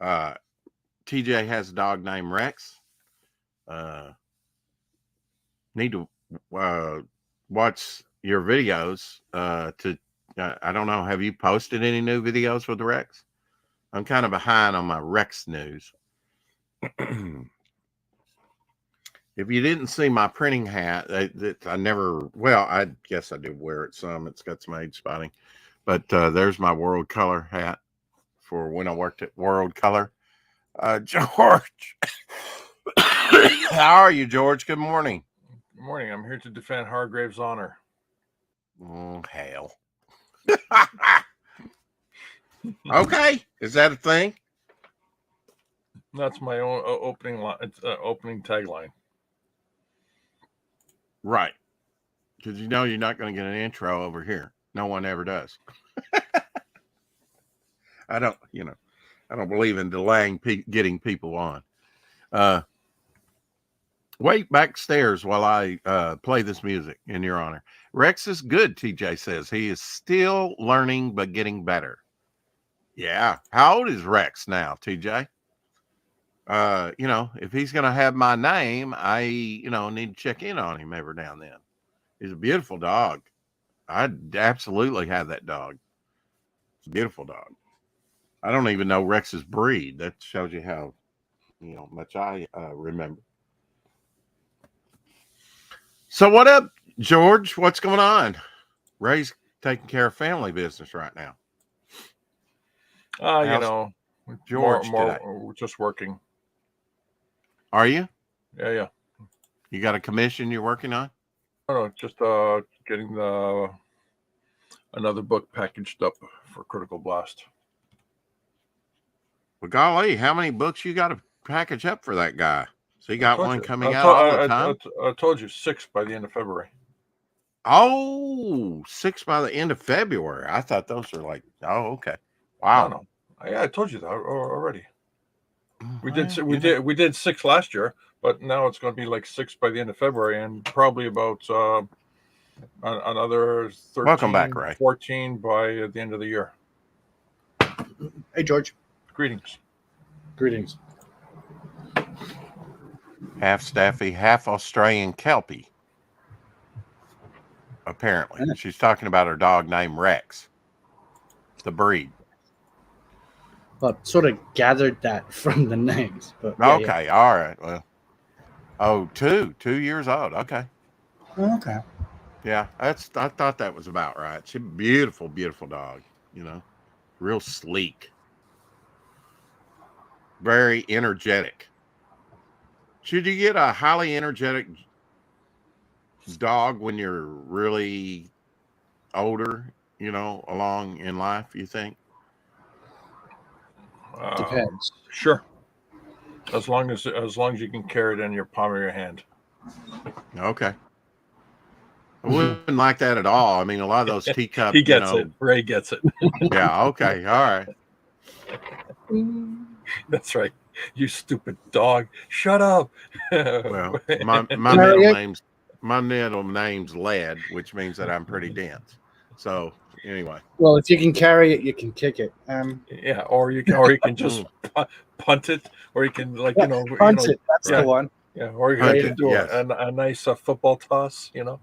TJ has a dog named Rex. Need to watch your videos I don't know, have you posted any new videos with Rex? I'm kind of behind on my Rex news. If you didn't see my printing hat, I guess I do wear it some. It's got some age spotting, but there's my World Color hat for when I worked at World Color. George, how are you, George? Good morning. Good morning. I'm here to defend Hargrave's honor. Oh, hell. Okay, is that a thing? That's my own opening line. It's opening tagline. Right, because you know you're not going to get an intro over here. No one ever does. I don't believe in delaying getting people on. Wait backstairs while I play this music in your honor. Rex is good, TJ says. He is still learning but getting better. Yeah. How old is Rex now, TJ? If he's going to have my name, I, need to check in on him every now and then. He's a beautiful dog. I'd absolutely have that dog. It's a beautiful dog. I don't even know Rex's breed. That shows you how, much I remember. So what up, George? What's going on? Ray's taking care of family business right now. George, just working. Are you? Yeah. You got a commission you're working on? No, just getting another book packaged up for Critical Blast. Well, golly, how many books you got to package up for that guy? So he got one coming out all the time? I told you 6 by the end of February. Oh, 6 by the end of February. I thought those were okay. Wow. I told you that already. We Well, did you know, we did 6 last year, but now it's going to be like 6 by the end of February, and probably about another Welcome back, 13, Ray. 14 by the end of the year. Hey, George. Greetings. Greetings. Half Staffy, half Australian Kelpie. Apparently, she's talking about her dog named Rex, the breed. Well, sort of gathered that from the names, but yeah, Okay, all right. Well, 2 years old. Okay, yeah. Okay. yeah, I thought that was about right. She's a beautiful, beautiful dog. You know, real sleek, very energetic. Should you get a highly energetic dog when you're really older? You know, along in life, you think? Depends. Sure. As long as you can carry it in your palm of your hand. Okay. I wouldn't like that at all. I mean, a lot of those teacup, He gets it. Ray gets it. Yeah. Okay. All right. That's right. You stupid dog. Shut up. Well, my middle name's Lead, which means that I'm pretty dense. So anyway, Well, if you can carry it, you can kick it. yeah, or you can just punt it, or you can Punt it. That's right. the one. Yeah, or you Punt can it, do yes. a nice football toss. You know.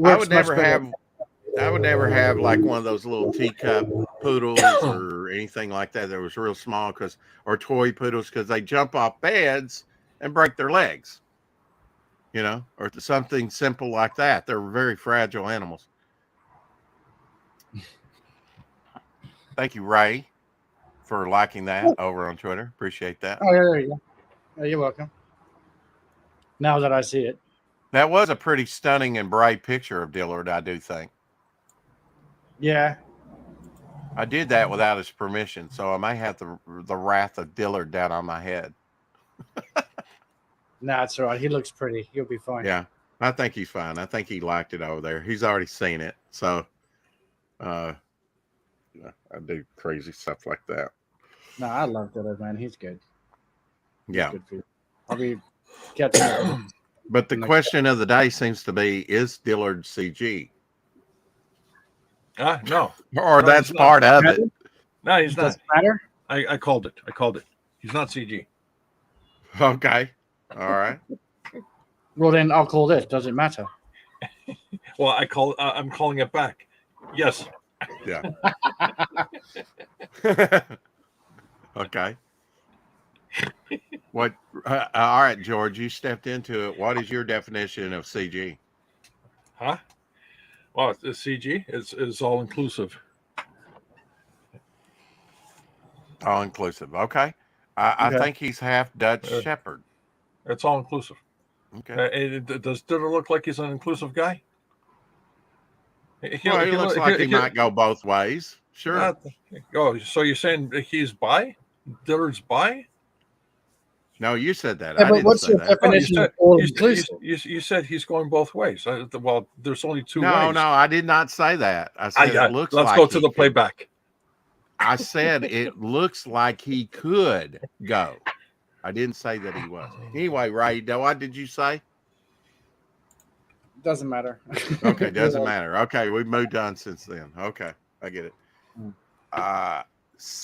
I would never have like one of those little teacup poodles or anything like that that was real small or toy poodles because they jump off beds and break their legs, you know, or something simple like that. They're very fragile animals. Thank you, Ray, for liking that over on Twitter. Appreciate that. Oh, yeah, there you go. Oh, you're welcome. Now that I see it. That was a pretty stunning and bright picture of Dillard, I do think. Yeah. I did that without his permission, so I may have the wrath of Dillard down on my head. Nah, it's all right. He looks pretty. He'll be fine. Yeah, I think he's fine. I think he liked it over there. He's already seen it, so I do crazy stuff like that. No, I love Dillard, man. He's good. Yeah. Good for you. I'll be catching up. But the question of the day seems to be: is Dillard CG? No. Or No, that's he's part of it. No, he's not. Does it matter? I called it. He's not CG. Okay. All right. Well, then I'll call this. Does it matter? Well, I'm calling it back. Yes. Yeah. Okay. What? All right, George. You stepped into it. What is your definition of CG? Huh? Well, the CG is all inclusive. All inclusive. Okay. I Okay. think he's half Dutch Shepherd. It's all inclusive. Okay. Does Dillard look like he's an inclusive guy? He looks like he might go both ways. Sure. So you're saying he's bi? Dillard's bi? No, you said that. Yeah, I but didn't what's say your that. definition you of said- all You, inclusive? you said he's going both ways. Well, there's only two No, ways. no, I did not say that. I said it looks let's like go to he the could. playback. I said it looks like he could go. I didn't say that he was. Anyway, Ray, what did you say? Doesn't matter. Okay, doesn't matter. Okay, we've moved on since then. Okay, I get it. I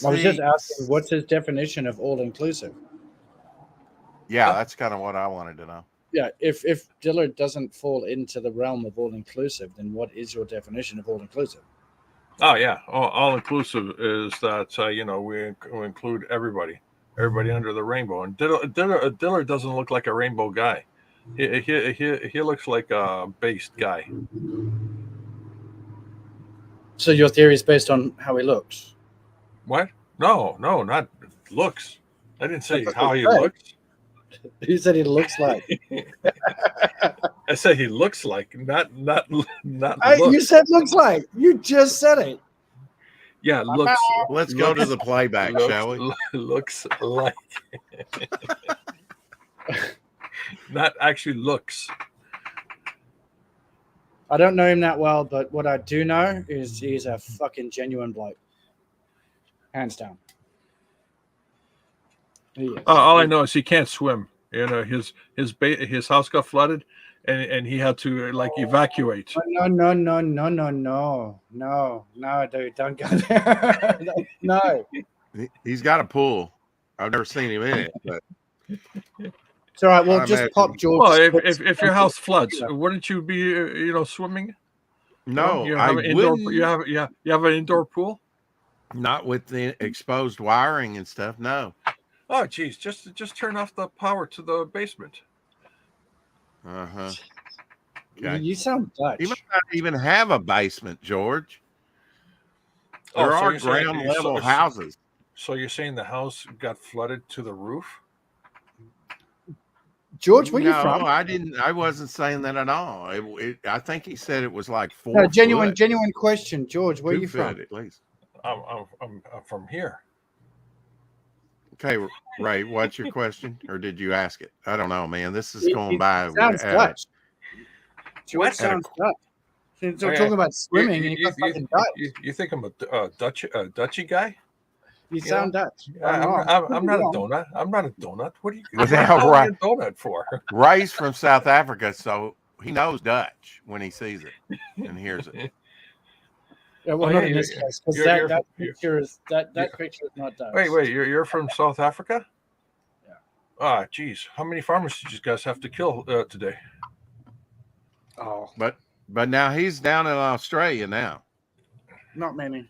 was just asking, what's his definition of all inclusive? Yeah, that's kind of what I wanted to know. Yeah, if Dillard doesn't fall into the realm of all inclusive, then what is your definition of all inclusive? Oh yeah, all inclusive is that we include everybody under the rainbow. And Dillard doesn't look like a rainbow guy. He looks like a based guy. So your theory is based on how he looks. What? No, not looks. I didn't say That's how what he you said. looks. He said he looks like. I said he looks like, not looks. You said looks like. You just said it. Yeah, looks. Let's go to the playback, shall we? Looks like. Not actually looks. I don't know him that well, but what I do know is he's a fucking genuine bloke. Hands down. He is. All I know is he can't swim. You know, his house got flooded, and he had to like evacuate. No, dude, don't go there. No. He's got a pool. I've never seen him in it, but It's all right. Well, I just imagine- pop George. Well, if your house floods, wouldn't you be swimming? no, you I have an indoor. wouldn't. You have an indoor pool. Not with the exposed wiring and stuff. No. Oh, geez, just turn off the power to the basement. Uh huh. Okay. You sound Dutch. You might not even have a basement, George. Oh, There so are you're saying- ground level houses. So you're saying the house got flooded to the roof? George, where no, you from? I didn't. I wasn't saying that at all. I think he said it was like 4 No, genuine foot, question, George. Where 2 you from? foot at least. I'm from here. Okay, Ray, what's your question, or did you ask it? I don't know, man. This is He- going he by. Sounds at a- Dutch. George What? sounds Dutch. So Oh, yeah. talking about swimming, and you fucking Dutch. You think I'm a Dutchy guy? You sound Dutch. I'm wrong. not a Wrong. donut. I'm not a donut. What are you Without calling right. me a donut for? Ray's from South Africa, so he knows Dutch when he sees it and hears it. Yeah, well, Oh, not yeah, in this you're- case, because you're- that you're- picture is that you're- picture is not Dutch. Wait, you're from South Africa? Yeah. Ah, geez, how many farmers did you guys have to kill today? Oh, But now he's down in Australia now. not many.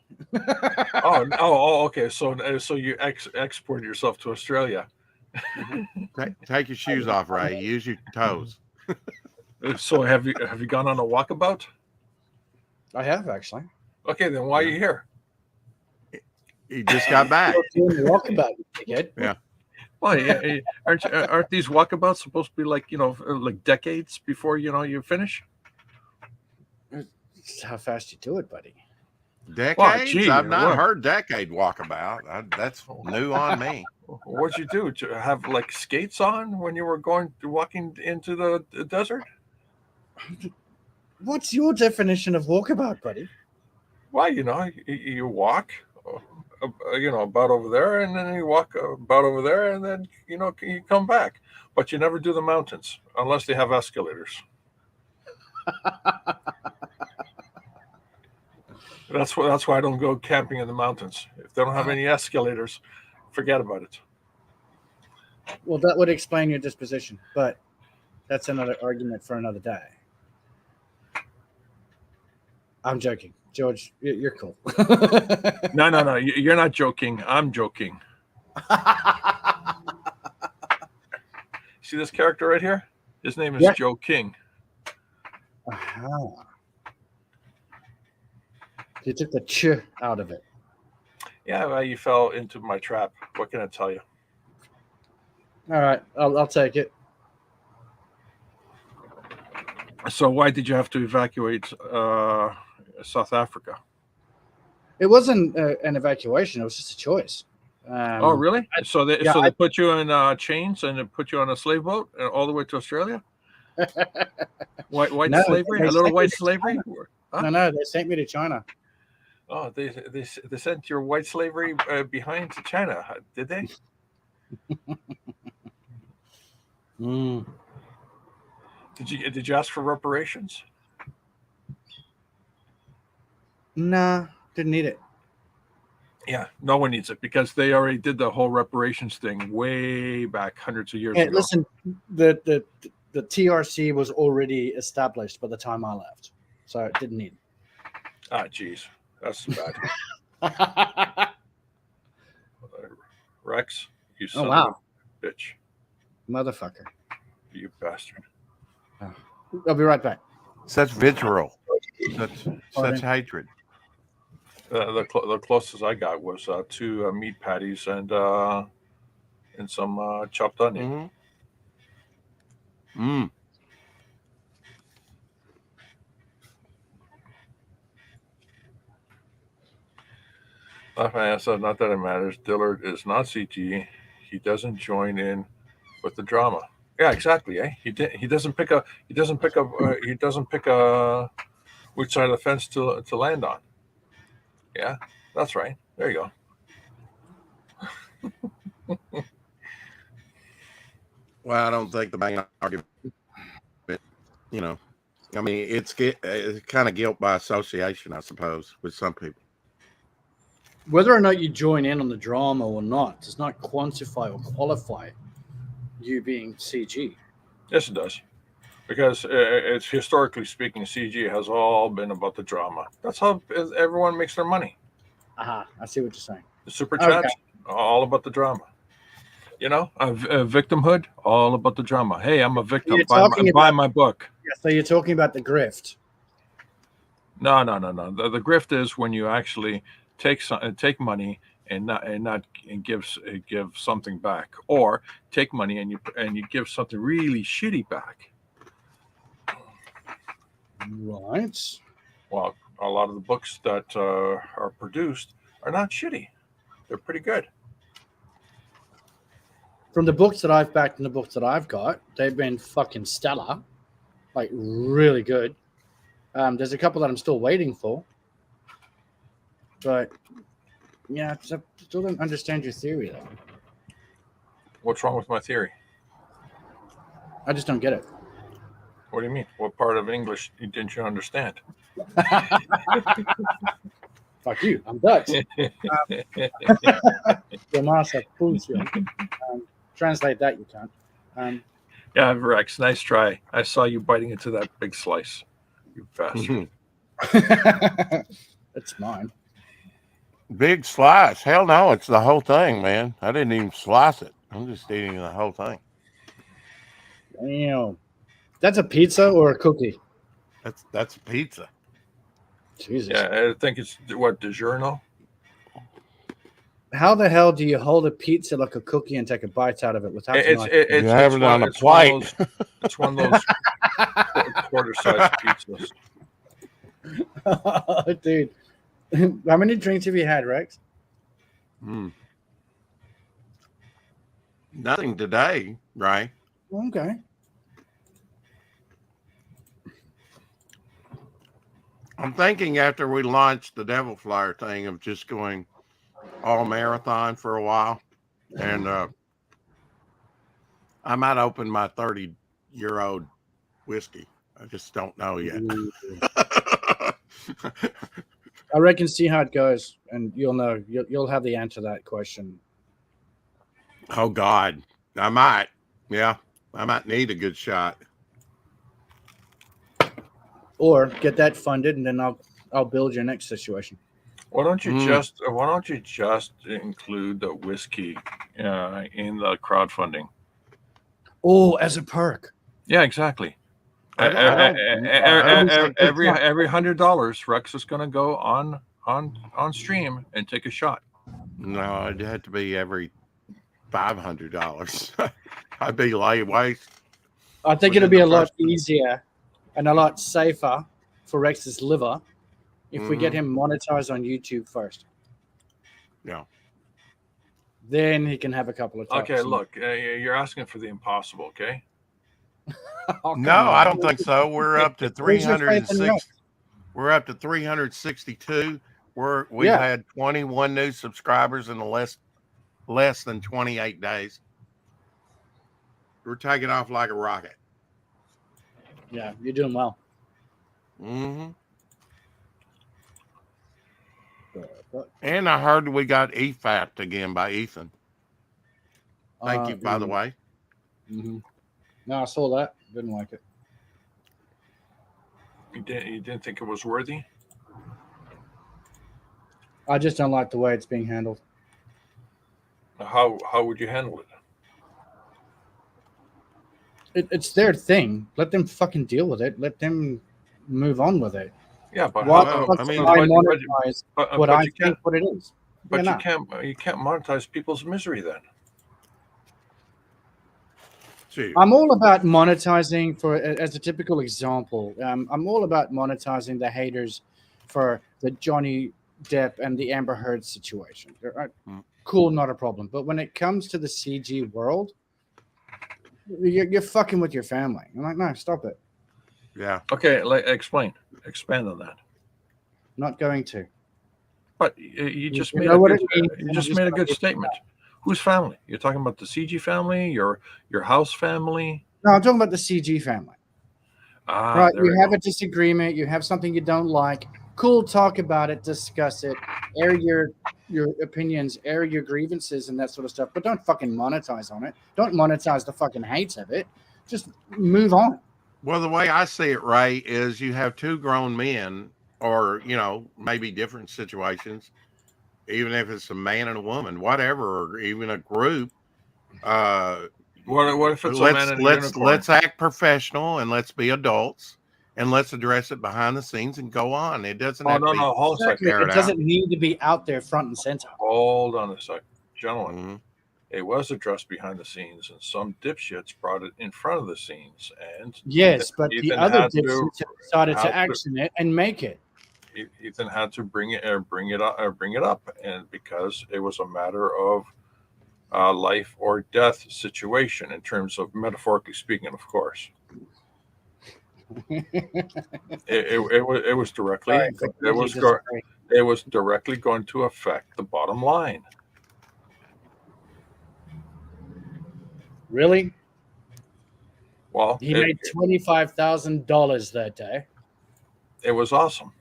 Okay. So you exported yourself to Australia. Take your shoes off, Ray. Use your toes. So have you gone on a walkabout? I have actually. Okay, then why are you here? He just got back. Doing the walkabout, you dickhead. Well, yeah, aren't these walkabouts supposed to be like like decades before you finish? It's how fast you do it, buddy. Decades? gee, I've not what? heard decade walkabout. That's new on me. What'd you do? To have like skates on when you were walking into the desert? What's your definition of walkabout, buddy? Well, you walk, about over there, and then you walk about over there, and then you come back. But you never do the mountains unless they have escalators. That's why I don't go camping in the mountains. If they don't have any escalators, forget about it. Well, that would explain your disposition, but that's another argument for another day. I'm joking. George, you're cool. No. You're not joking. I'm joking. See this character right here? His name is Yeah. Joe King. Uh-huh. You took the ch out of it. Yeah, well, you fell into my trap. What can I tell you? All right, I'll take it. So why did you have to evacuate South Africa? It wasn't an evacuation. It was just a choice. Oh, really? So they yeah, put you in chains and they put you on a slave boat all the way to Australia? White No, slavery? they A little sent white me to slavery? Huh? No, they sent me to China. Oh, they sent your white slavery behind to China, did they? Mm. Did you ask for reparations? Nah, didn't need it. Yeah, no one needs it because they already did the whole reparations thing way back hundreds of years Hey, ago. listen, the TRC was already established by the time I left, so it didn't need Ah, geez, that's bad. it. Rex, you son Oh, wow. of a bitch, Motherfucker. you bastard. I'll be right back. Such vitriol, such Pardon? hatred. The closest I got was 2 meat patties and some chopped onion. Mm. I said, not that it matters. Dillard is not CG. He doesn't join in with the drama. Yeah, exactly. He doesn't pick a which side of the fence to land on. Yeah, that's right. There you go. Well, I don't think the main argument, you know, I mean, it's kind of guilt by association, I suppose, with some people. Whether or not you join in on the drama or not does not quantify or qualify you being CG. Yes, it does. Because it's historically speaking, CG has all been about the drama. That's how everyone makes their money. Aha, I see what you're saying. The super Okay. chats, all about the drama. You know, victimhood, all about the drama. Hey, I'm a victim. Buy my book. Yeah, so you're talking about the grift. No. The grift is when you actually take money and give something back, or take money and you give something really shitty back. Right. Well, a lot of the books that are produced are not shitty. They're pretty good. From the books that I've backed and the books that I've got, they've been fucking stellar. Like, really good. There's a couple that I'm still waiting for. But, yeah, I still don't understand your theory, though. What's wrong with my theory? I just don't get it. What do you mean? What part of English didn't you understand? Fuck you. I'm Dutch. Translate that, you can't. Yeah, Rex, nice try. I saw you biting into that big slice. You bastard. It's mine. Big slice. Hell no, it's the whole thing, man. I didn't even slice it. I'm just eating the whole thing. Damn. That's a pizza or a cookie? That's a pizza. Jesus. Yeah, I think it's what, DiGiorno? How the hell do you hold a pizza like a cookie and take a bite out of it without You have it on a plate. It's one of those quarter-sized pizzas. Oh, dude. How many drinks have you had, Rex? Nothing today, right? Okay. I'm thinking after we launched the Devil Flyer thing of just going all marathon for a while. And I might open my 30-year-old whiskey. I just don't know yet. I reckon see how it goes, and you'll know. You'll have the answer to that question. Oh, God. I might. Yeah. I might need a good shot. Or get that funded, and then I'll build your next situation. Why don't you just include the whiskey in the crowdfunding? Oh, as a perk. Yeah, exactly. Every $100, Rex is going to go on stream and take a shot. No, it'd have to be every $500. I'd be lightweight. I think it'll be a lot easier and a lot safer for Rex's liver if we get him monetized on YouTube first. Yeah. Then he can have a couple of Okay, look, you're asking for the impossible, okay? No, I don't think so. We're up to 306. We're up to 362. We've had 21 new subscribers in the less than 28 days. We're taking off like a rocket. Yeah, you're doing well. And I heard we got EFAP'd again by Ethan. Thank you, by the way. No, I saw that. Didn't like it. You didn't think it was worthy? I just don't like the way it's being handled. How would you handle it? It's their thing. Let them fucking deal with it. Let them move on with it. Yeah, but I think what it is. But you can't monetize people's misery then. I'm all about monetizing as a typical example. I'm all about monetizing the haters for the Johnny Depp and the Amber Heard situation. Cool, not a problem. But when it comes to the CG world, You're fucking with your family. I'm like, no, stop it. Yeah. Okay, expand on that. Not going to. But you just You made know a what good, it means, you and just I'm just made a gonna good leave it statement. Whose family? You're talking about the CG family, your house family. No, I'm talking about the CG family. Ah, Right. there You we have go. a disagreement. You have something you don't like. Cool. Talk about it. Discuss it. Air your opinions. Air your grievances and that sort of stuff. But don't fucking monetize on it. Don't monetize the fucking hates of it. Just move on. Well, the way I see it, Ray, is you have two grown men, or maybe different situations, even if it's a man and a woman, whatever, or even a group. Uh, What if it's a man in a unicorn? let's act professional and let's be adults and let's address it behind the scenes and go on. It doesn't Oh have no, to be. no, hold a second. Exactly. It doesn't need to be out there front and center. Hold on a second, gentlemen. Mhm. It was addressed behind the scenes, and some dipshits brought it in front of the scenes. And Yes, but the Ethan other had to- dipshits have decided had to to- action it and make it. Ethan had to bring it up, and because it was a matter of life or death situation in terms of metaphorically speaking, of course. It was directly Sorry, it completely was disagree. it was directly going to affect the bottom line. Really? Well, He made $25,000 that day. it was awesome.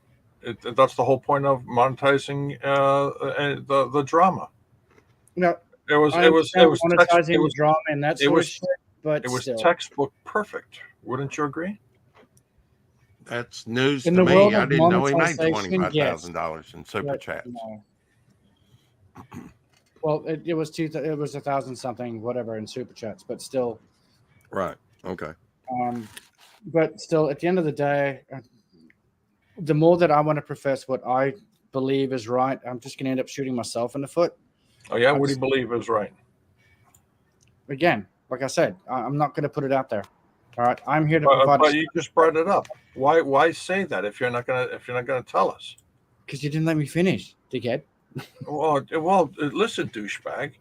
That's the whole point of monetizing the drama. No, It was I understand monetizing it the was drama and that it sort was- of shit, but it was still. textbook perfect. Wouldn't you agree? That's news In to the me. world I of didn't know he made monetization, $25,000 in super but, chats. Well, it was it was 1,000 something, whatever, in super chats, but still. Right. Okay. But still, at the end of the day, the more that I want to profess what I believe is right, I'm just going to end up shooting myself in the foot. Oh yeah, I what do you just- believe is right? Again, like I said, I'm not going to put it out there. All right, I'm here to provide. But you just brought it up. Why say that if you're not gonna tell us? Because you didn't let me finish, dickhead. Well, listen, douchebag.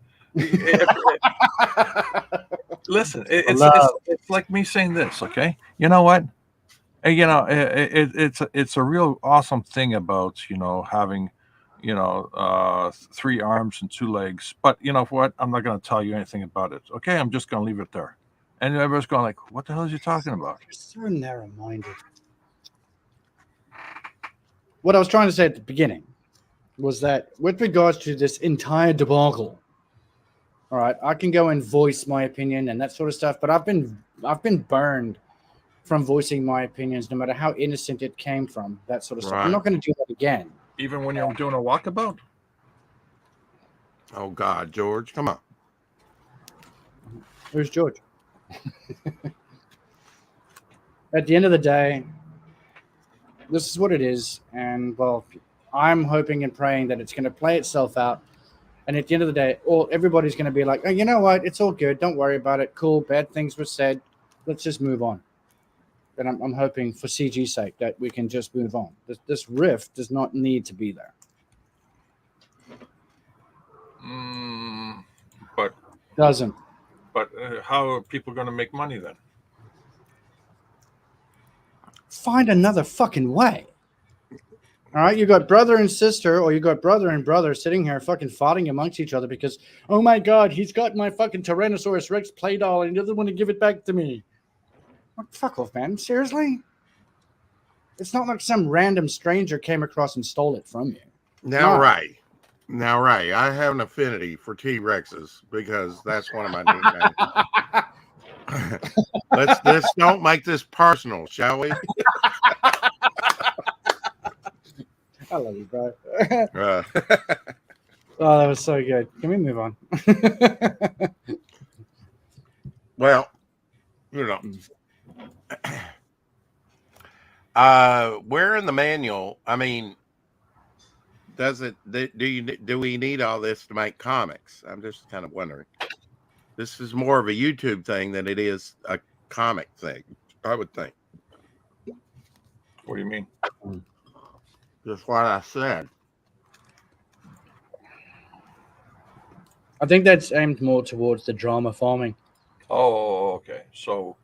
Listen, it's like me saying this. Okay, you know what? It's a real awesome thing about having three arms and two legs. But you know what? I'm not going to tell you anything about it. Okay, I'm just going to leave it there. And everybody's going like, "What the hell is he talking about?" You're so narrow-minded. What I was trying to say at the beginning was that with regards to this entire debacle, all right, I can go and voice my opinion and that sort of stuff, but I've been burned from voicing my opinions, no matter how innocent it came from, that sort of stuff. I'm Right. not going to do that again. Even when you're doing a walkabout. Oh God, George, come on. Where's George? At the end of the day, this is what it is, and well, I'm hoping and praying that it's going to play itself out. And at the end of the day, everybody's going to be like, "Oh, you know what? It's all good. Don't worry about it. Cool. Bad things were said. Let's just move on." And I'm hoping for CG's sake that we can just move on. This rift does not need to be there. But Doesn't. how are people going to make money then? Find another fucking way. All right, you got brother and sister, or you got brother and brother sitting here fucking fighting amongst each other because, oh my God, he's got my fucking Tyrannosaurus Rex play doll and he doesn't want to give it back to me. What, fuck off, man. Seriously? It's not like some random stranger came across and stole it from you. Now, No. Ray. Now, Ray, I have an affinity for T-Rexes because that's one of my nicknames. Let's don't make this personal, shall we? I love you, bro. Uh, Oh, that was so good. Can we move on? well, where in the manual? I mean, do we need all this to make comics? I'm just kind of wondering. This is more of a YouTube thing than it is a comic thing, I would think. What do you mean? Just what I said. I think that's aimed more towards the drama farming. Oh, Okay, so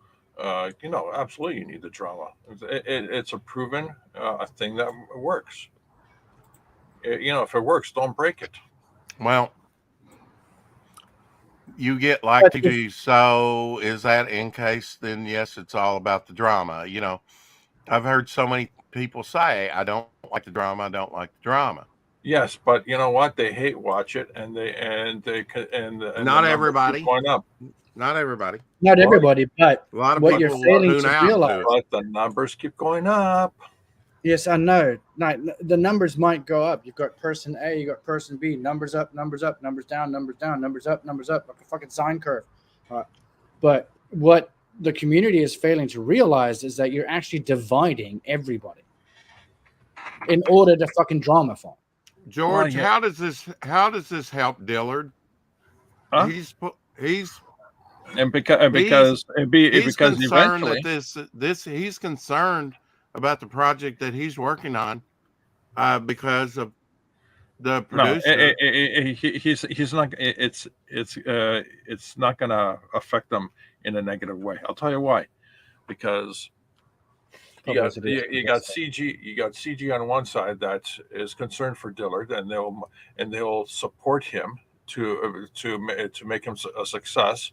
absolutely, you need the drama. It's a proven a thing that works. If it works, don't break it. Well, you get like But TG. So is that in case? Then yes, it's all about the drama. I've heard so many people say, "I don't like the drama. I don't like the drama." Yes, but you know what? They hate watch it, and the Not numbers keep everybody. going up. Not everybody. not Well, everybody, but A lot of what you're people failing tune to out realize. to it. But the numbers keep going up. Yes, I know. The numbers might go up. You've got person A, you got person B. Numbers up, numbers up, numbers down, numbers down, numbers up, like a fucking sine curve. But what the community is failing to realize is that you're actually dividing everybody in order to fucking drama form. George, yeah. how does this help Dillard? Huh? He's because concerned eventually that he's concerned about the project that he's working on because of the producer. he's not. It's not going to affect them in a negative way. I'll tell you why. Because you got CG on one side that is concerned for Dillard, and they'll support him to make him a success,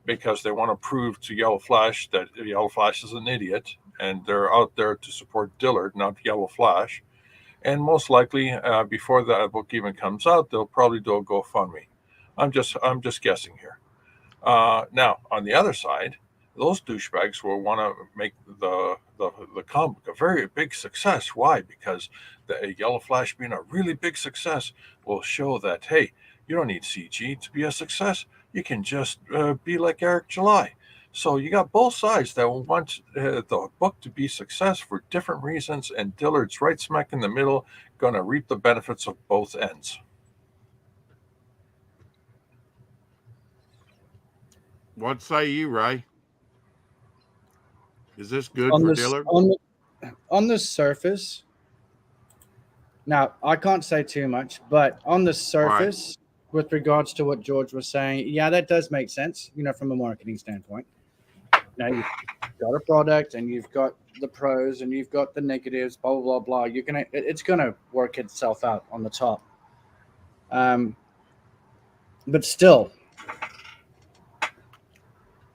because they want to prove to Yellow Flash that Yellow Flash is an idiot, and they're out there to support Dillard, not Yellow Flash. And most likely, before that book even comes out, they'll probably do a GoFundMe. I'm just guessing here. Now, on the other side, those douchebags will want to make the comic a very big success. Why? Because the Yellow Flash being a really big success will show that, hey, you don't need CG to be a success. You can just be like Eric July. So you got both sides that want the book to be success for different reasons, and Dillard's right smack in the middle, going to reap the benefits of both ends. What say you, Ray? Is this good for Dillard? On the surface, now I can't say too much, but on the surface, with regards to what George was saying, yeah, that does make sense, from a marketing standpoint. Now you've got a product, and you've got the pros, and you've got the negatives, blah blah blah blah. It's gonna work itself out on the top. But still,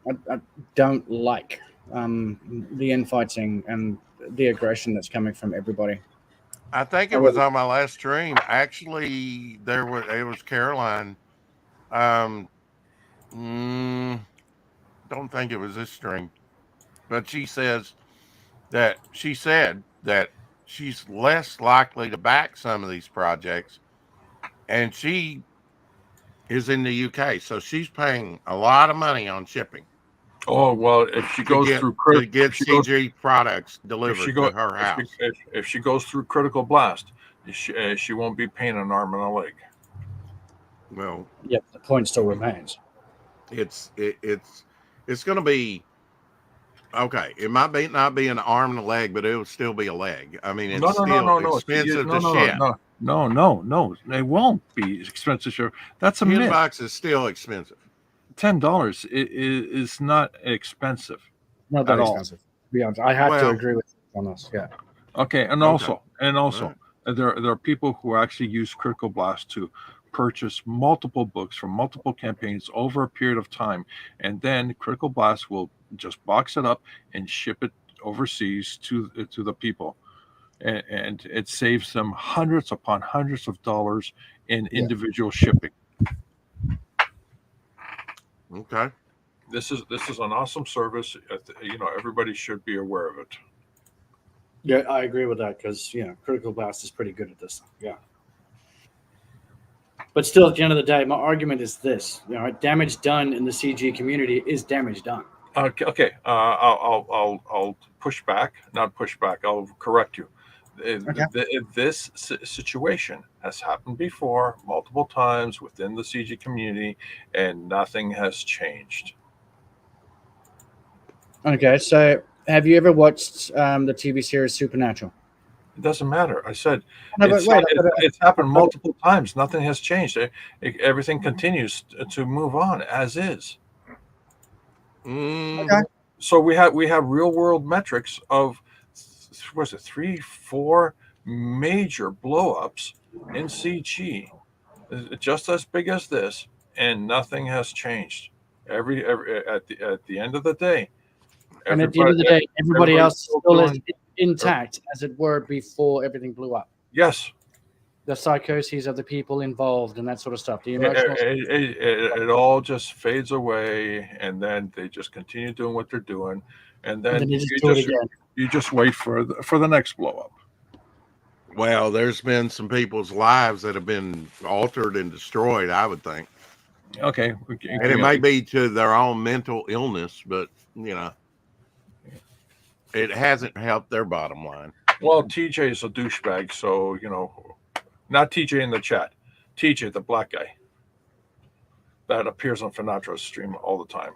I don't like the infighting and the aggression that's coming from everybody. I think it was on my last stream. Actually, it was Caroline. Don't think it was this stream, but she said that she's less likely to back some of these projects, and she is in the UK, so she's paying a lot of money on shipping. Oh well, if she goes through to get CG products delivered to her house, if she goes through Critical Blast, she won't be paying an arm and a leg. Well, yep, the point still remains. It's going to be okay. It might not be an arm and a leg, but it will still be a leg. I mean, it's expensive to ship. No, it won't be expensive. That's a myth. Box is still expensive. $10 is not expensive. Not that expensive. To be honest, I have to agree with you on this. Yeah. Okay, and also, there are people who actually use Critical Blast to purchase multiple books from multiple campaigns over a period of time, and then Critical Blast will just box it up and ship it overseas to the people, and it saves them hundreds upon hundreds of dollars in individual shipping. Okay, this is an awesome service. Everybody should be aware of it. Yeah, I agree with that, because Critical Blast is pretty good at this. Yeah. But still, at the end of the day, my argument is this: damage done in the CG community is damage done. Okay. I'll push back. Not push back. I'll correct you. This situation has happened before multiple times within the CG community, and nothing has changed. Okay, so have you ever watched the TV series Supernatural? It doesn't matter. I said it's happened multiple times. Nothing has changed. Everything continues to move on as is. Okay. So we have real world metrics of what's it, 3-4 major blowups in CG, just as big as this, and nothing has changed. Every at the end of the day, And at the end of the day, everybody everybody's else still still is doing- intact, as it were, before everything blew up. Yes, The psychoses of the people involved and that sort of stuff. The it, emotional. it all just fades away, and then they just continue doing what they're doing, and then, And then you just do it again. you just wait for the next blow up. Well, there's been some people's lives that have been altered and destroyed, I would think. Okay, And it may be to their own mental illness, but, you know, it hasn't helped their bottom line. Well, TJ is a douchebag, so, you know, not TJ in the chat, TJ, the black guy that appears on Finatra's stream all the time,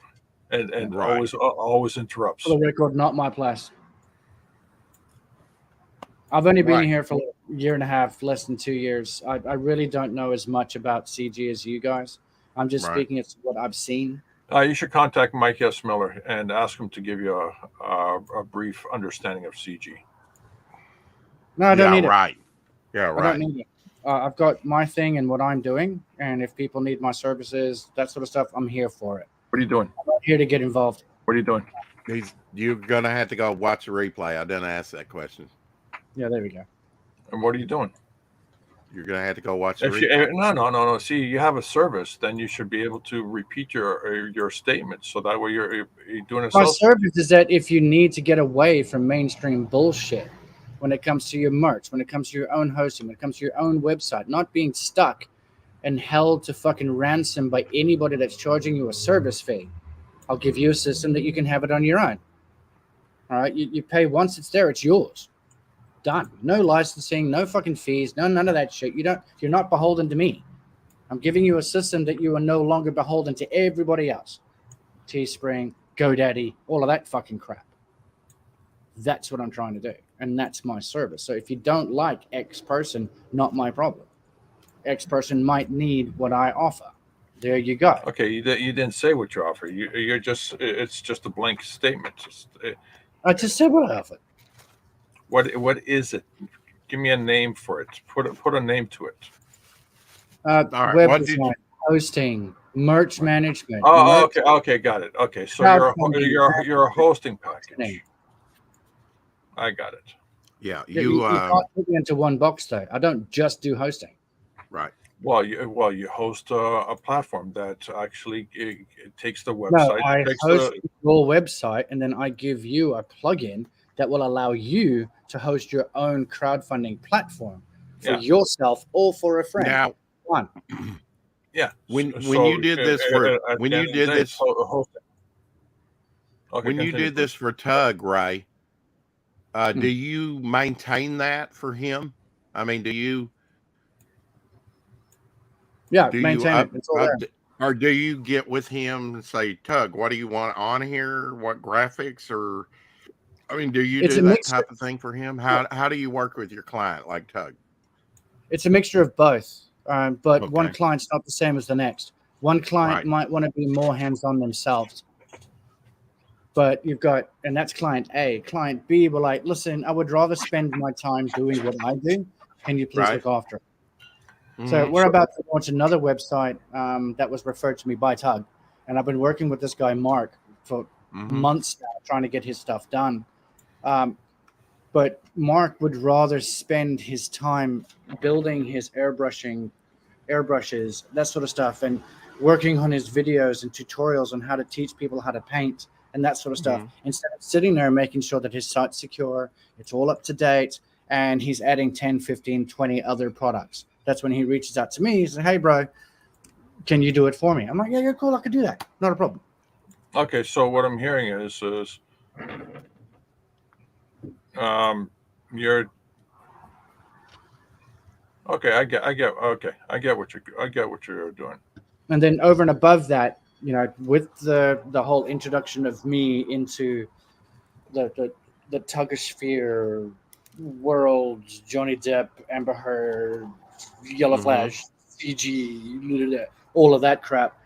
and Right. always interrupts. For the record, not my place. I've only been Right. here for a year and a half, less than 2 years. I really don't know as much about CG as you guys. I'm just Right. speaking as what I've seen. You should contact Mike S. Miller and ask him to give you a brief understanding of CG. No, I don't Yeah, need right. Yeah, it. I right. don't need it. I've got my thing and what I'm doing, and if people need my services, that sort of stuff, I'm here for it. What are you doing? I'm not here to get involved. What are you doing? You're going to have to go watch the replay. I didn't ask that question. Yeah, there we go. And what are you doing? You're going to have to go watch the If replay. you, no. See, you have a service, then you should be able to repeat your statements, so that way you're doing it. My service is that if you need to get away from mainstream bullshit, when it comes to your merch, when it comes to your own hosting, when it comes to your own website, not being stuck and held to fucking ransom by anybody that's charging you a service fee, I'll give you a system that you can have it on your own. All right, you pay once it's there, it's yours. Done. No licensing, no fucking fees, none of that shit. You're not beholden to me. I'm giving you a system that you are no longer beholden to everybody else. Teespring, GoDaddy, all of that fucking crap. That's what I'm trying to do. And that's my service. So if you don't like X person, not my problem. X person might need what I offer. There you go. Okay, you didn't say what you offer. You're just it's just a blank statement. I just said what I offer. What is it? Give me a name for it. Put a name to it. right, Web what did design, hosting, merch management. Oh, merch- okay, got it. Okay, so Crowdfunding. you're a hosting package. Name. I got it. Yeah, You you can't put me into one box though. I don't just do hosting. right. Well, you host a platform that actually it takes the No, website. I takes host your website and then I give you a plugin that will allow you to host your own crowdfunding platform for Yeah. yourself or for a friend. Now, One. yeah. when you did this for when you did this hosting. Okay, when you continue, did this for Tug, Ray, Hmm. do you maintain that for him? I mean, do you Yeah, do maintain you it. It's all there. or do you get with him and say, Tug, what do you want on here? What graphics? Or I mean, do you It's do a that mixture. type of thing for him? How do you work with your client like Tug? It's a mixture of both, but one Okay. client's not the same as the next. One client Right. might want to be more hands-on themselves, but you've got, and that's client A. Client B will like, listen, I would rather spend my time doing what I do. Can you please Right. look after it? So Mhm. we're about to launch another website that was referred to me by Tug, and I've been working with this guy Mark for Mhm. months now, trying to get his stuff done. But Mark would rather spend his time building his airbrushes, that sort of stuff, and working on his videos and tutorials on how to teach people how to paint and that sort of stuff, instead of sitting there making sure that his site's secure, it's all up to date, and he's adding 10, 15, 20 other products. That's when he reaches out to me. He says, hey, bro, can you do it for me? I'm like, yeah, cool. I could do that. Not a problem. Okay, so what I'm hearing is you're okay. I get what you're doing. And then over and above that, with the whole introduction of me into the Tugosphere world, Johnny Depp, Amber Heard, Yellow Mhm. Flash, CG, all of that crap.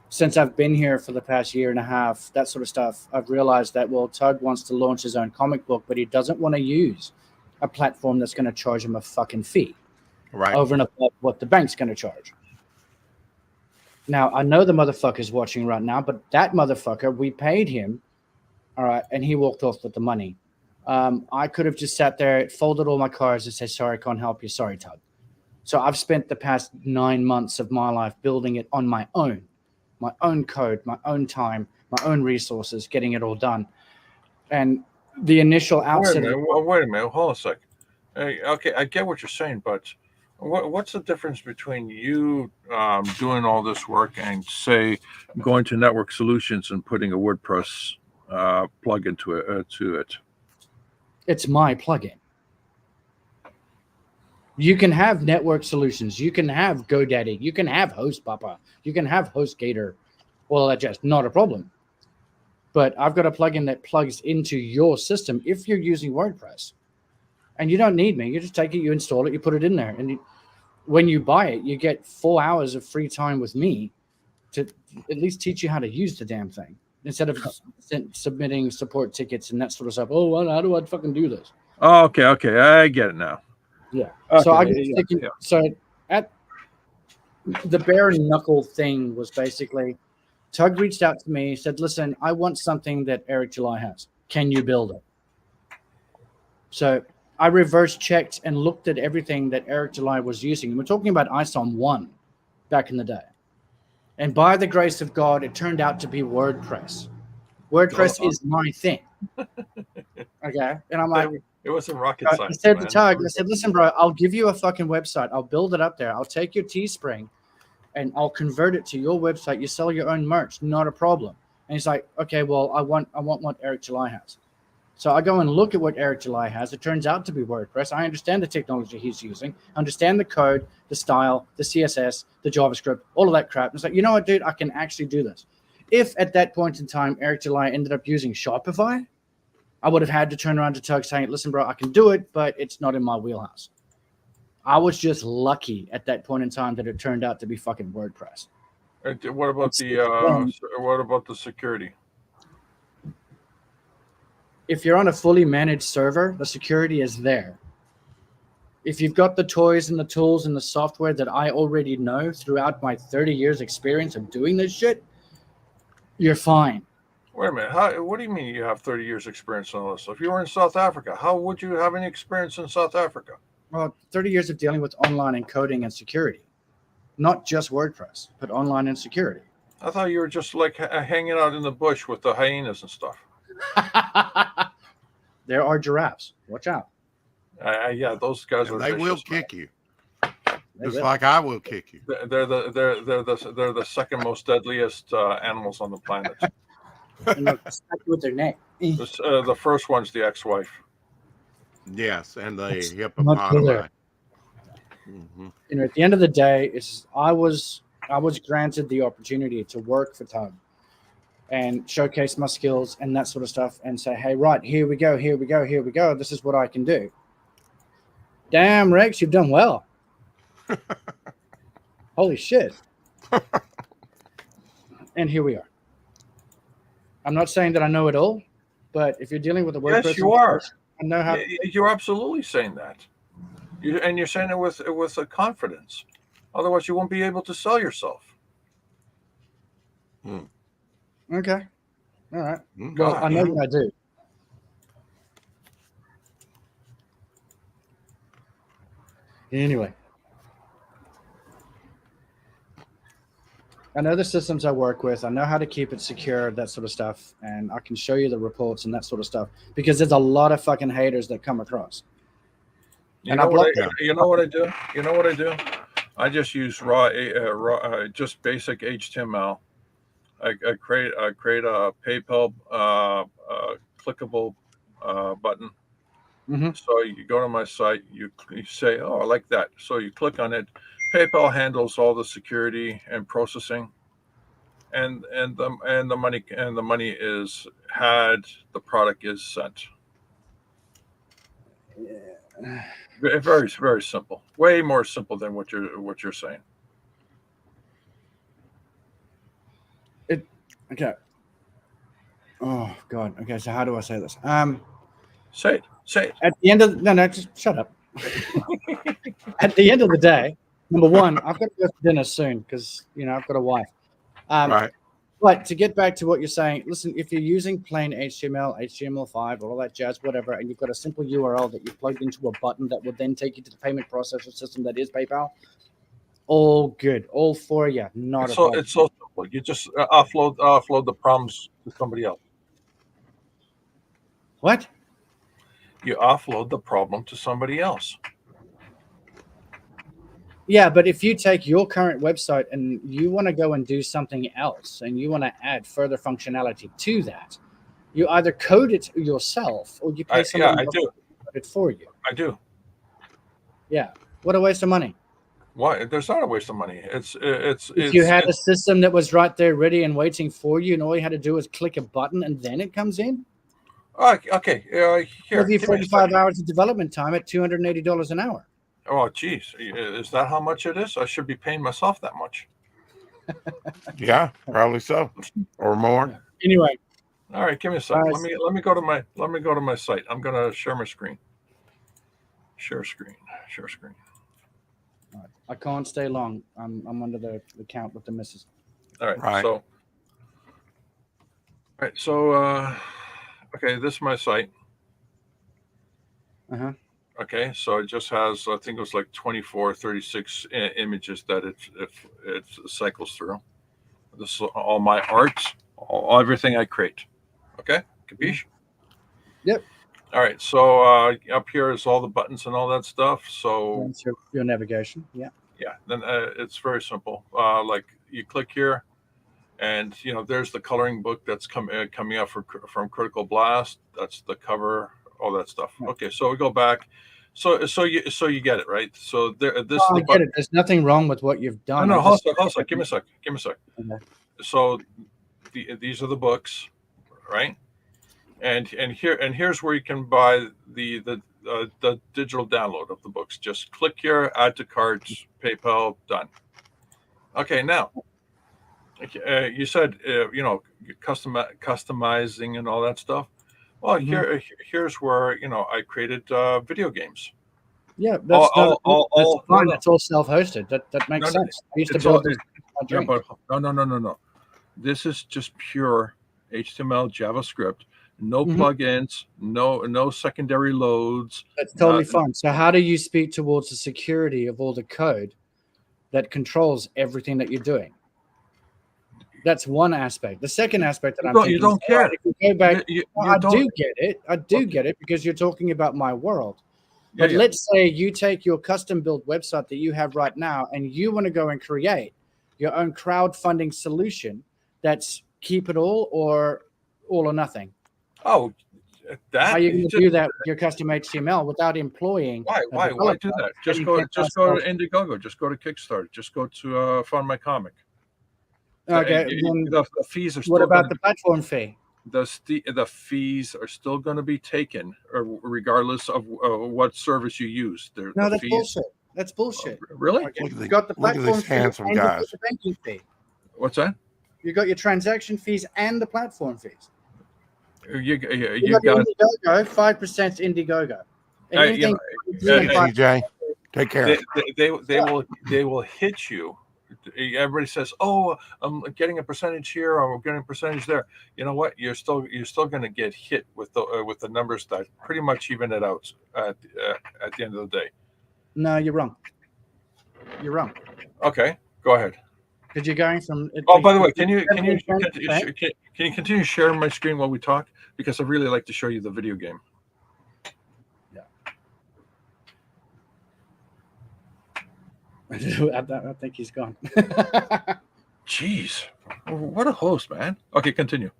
since I've been here for the past year and a half, that sort of stuff, I've realized that, well, Tug wants to launch his own comic book, but he doesn't want to use a platform that's going to charge him a fucking fee Right. over and above what the bank's going to charge. Now, I know the motherfucker's watching right now, but that motherfucker, we paid him, all right, and he walked off with the money. I could have just sat there, folded all my cards, and said, sorry, I can't help you. Sorry, Tug. So I've spent the past 9 months of my life building it on my own code, my own time, my own resources, getting it all done. And the initial outset. Wait a minute. Hold on a sec. Hey, okay, I get what you're saying, but what's the difference between you doing all this work and, say, going to Network Solutions and putting a WordPress plugin to it? It's my plugin. You can have Network Solutions. You can have GoDaddy. You can have HostPapa. You can have HostGator. Well, that's just not a problem. But I've got a plugin that plugs into your system if you're using WordPress. And you don't need me. You just take it, you install it, you put it in there. And when you buy it, you get 4 hours of free time with me to at least teach you how to use the damn thing. Instead of submitting support tickets and that sort of stuff. Oh, well, how do I fucking do this? Oh, okay, I get it now. Yeah. Okay, So I yeah. So at the bare knuckle thing was basically Tug reached out to me, said, listen, I want something that Eric July has. Can you build it? So I reverse checked and looked at everything that Eric July was using. We're talking about ISOM 1 back in the day. And by the grace of God, it turned out to be WordPress. WordPress is my thing. Okay. And I'm like, it wasn't rocket I science. said to Tug, I said, listen, bro, I'll give you a fucking website. I'll build it up there. I'll take your Teespring and I'll convert it to your website. You sell your own merch, not a problem. And he's like, okay, well, I want what Eric July has. So I go and look at what Eric July has. It turns out to be WordPress. I understand the technology he's using, understand the code, the style, the CSS, the JavaScript, all of that crap. It's like, you know what, dude, I can actually do this. If at that point in time, Eric July ended up using Shopify, I would have had to turn around to Tug saying, listen, bro, I can do it, but it's not in my wheelhouse. I was just lucky at that point in time that it turned out to be fucking WordPress. What about the security? If you're on a fully managed server, the security is there. If you've got the toys and the tools and the software that I already know throughout my 30 years experience of doing this shit, you're fine. Wait a minute. What do you mean you have 30 years experience on this? If you were in South Africa, how would you have any experience in South Africa? Well, 30 years of dealing with online encoding and security. Not just WordPress, but online and security. I thought you were just like hanging out in the bush with the hyenas and stuff. There are giraffes. Watch out. Yeah, those guys And are. they vicious, will man. kick you, just like I will kick you. They're the second most deadliest animals on the planet. And they'll smack you with their neck. The first one's the ex-wife. Yes, and the That's hippopotami. Mm-hmm. You know, at the end of the day, I was granted the opportunity to work for Tug and showcase my skills and that sort of stuff and say, hey, right, here we go. This is what I can do. Damn, Rex, you've done well. Holy shit. And here we are. I'm not saying that I know it all, but if you're dealing with a WordPress, Yes, you are. I know how. You're absolutely saying that. You're saying it with a confidence. Otherwise, you won't be able to sell yourself. Okay. All right. Okay. Well, I know what I do. Anyway. I know the systems I work with. I know how to keep it secure, that sort of stuff. And I can show you the reports and that sort of stuff because there's a lot of fucking haters that come across. You know what I do? You know what I do? I just use just basic HTML. I create a PayPal clickable button. Mm-hmm. So you go to my site, you say, "Oh, I like that." So you click on it. PayPal handles all the security and processing, and the money is had. The product is sent. Yeah. Very, very simple. Way more simple than what you're saying. Okay. Oh God. Okay. So how do I say this? Say it. Say it. At the end of no, just shut up. At the end of the day, number one, I've got to go for dinner soon because I've got a wife. Right. But to get back to what you're saying, listen, if you're using plain HTML, HTML5, all that jazz, whatever, and you've got a simple URL that you plugged into a button that will then take you to the payment processor system that is PayPal, all good, all for you, not a problem. It's so simple. You just offload the problems to somebody else. What? You offload the problem to somebody else. Yeah, but if you take your current website and you want to go and do something else and you want to add further functionality to that, you either code it yourself or you pay someone else to code it for you. I do. Yeah. What a waste of money. Why? There's not a waste of money. If you had a system that was right there ready and waiting for you and all you had to do was click a button and then it comes in, okay. Here. give you give me a 45 second. hours of development time at $280 an hour. Oh, geez. Is that how much it is? I should be paying myself that much. Yeah, probably so, or more. Anyway, All right, give me a second. Let me go to my site. I'm gonna share my screen. Share screen. I can't stay long. I'm under the count with the missus. All right. Right. Okay, this is my site. Uh-huh. Okay, so it just has, I think it was like 24, 36 images that it cycles through. This is all my art, everything I create. Okay, capiche? Yep. All right, so up here is all the buttons and all that stuff. So That's your navigation. Yeah. yeah, then it's very simple. Like you click here, and there's the coloring book that's coming out from Critical Blast. That's the cover, all that stuff. Yeah. Okay, so we go back. So you get it, right? So there, this. I get it. There's nothing wrong with what you've done. No, hold on. Give me a sec. Okay. So these are the books, right? And here's where you can buy the digital download of the books. Just click here, add to carts, PayPal, done. Okay, now you said customizing and all that stuff. Well, here's where I created video games. Yeah, that's fine. No. It's all self-hosted. That makes sense. I used to build this. No. This is just pure HTML, JavaScript. No plugins, no secondary loads. That's totally fine. So how do you speak towards the security of all the code that controls everything that you're doing? That's one aspect. The second aspect that you don't care. If you go back, I don't. do get it. I do get it because you're talking about my world. But let's say you take your custom built website that you have right now and you want to go and create your own crowdfunding solution that's keep it all or nothing. Oh, that. How are you going to do that with your custom HTML without employing? Why do that? Just go to Indiegogo. Just go to Kickstarter. Just go to Fund My Comic. Okay. The fees are still. What about the platform fee? The fees are still going to be taken, regardless of what service you use. That's bullshit. That's bullshit. Really? Okay. You got the platform fee handsome and guys. the banking fee. What's that? You got your transaction fees and the platform fees. You got Indiegogo, 5% Indiegogo. Anything TJ, take care. They will hit you. Everybody says, "Oh, I'm getting a percentage here, or I'm getting a percentage there." You know what? You're still going to get hit with the numbers that pretty much even it out at the end of the day. No, you're wrong. You're wrong. Okay, go ahead. Because you're going from. Oh, by the way, can you continue sharing my screen while we talk? Because I really like to show you the video game. Yeah. I think he's gone. Jeez, what a host, man. Okay, continue.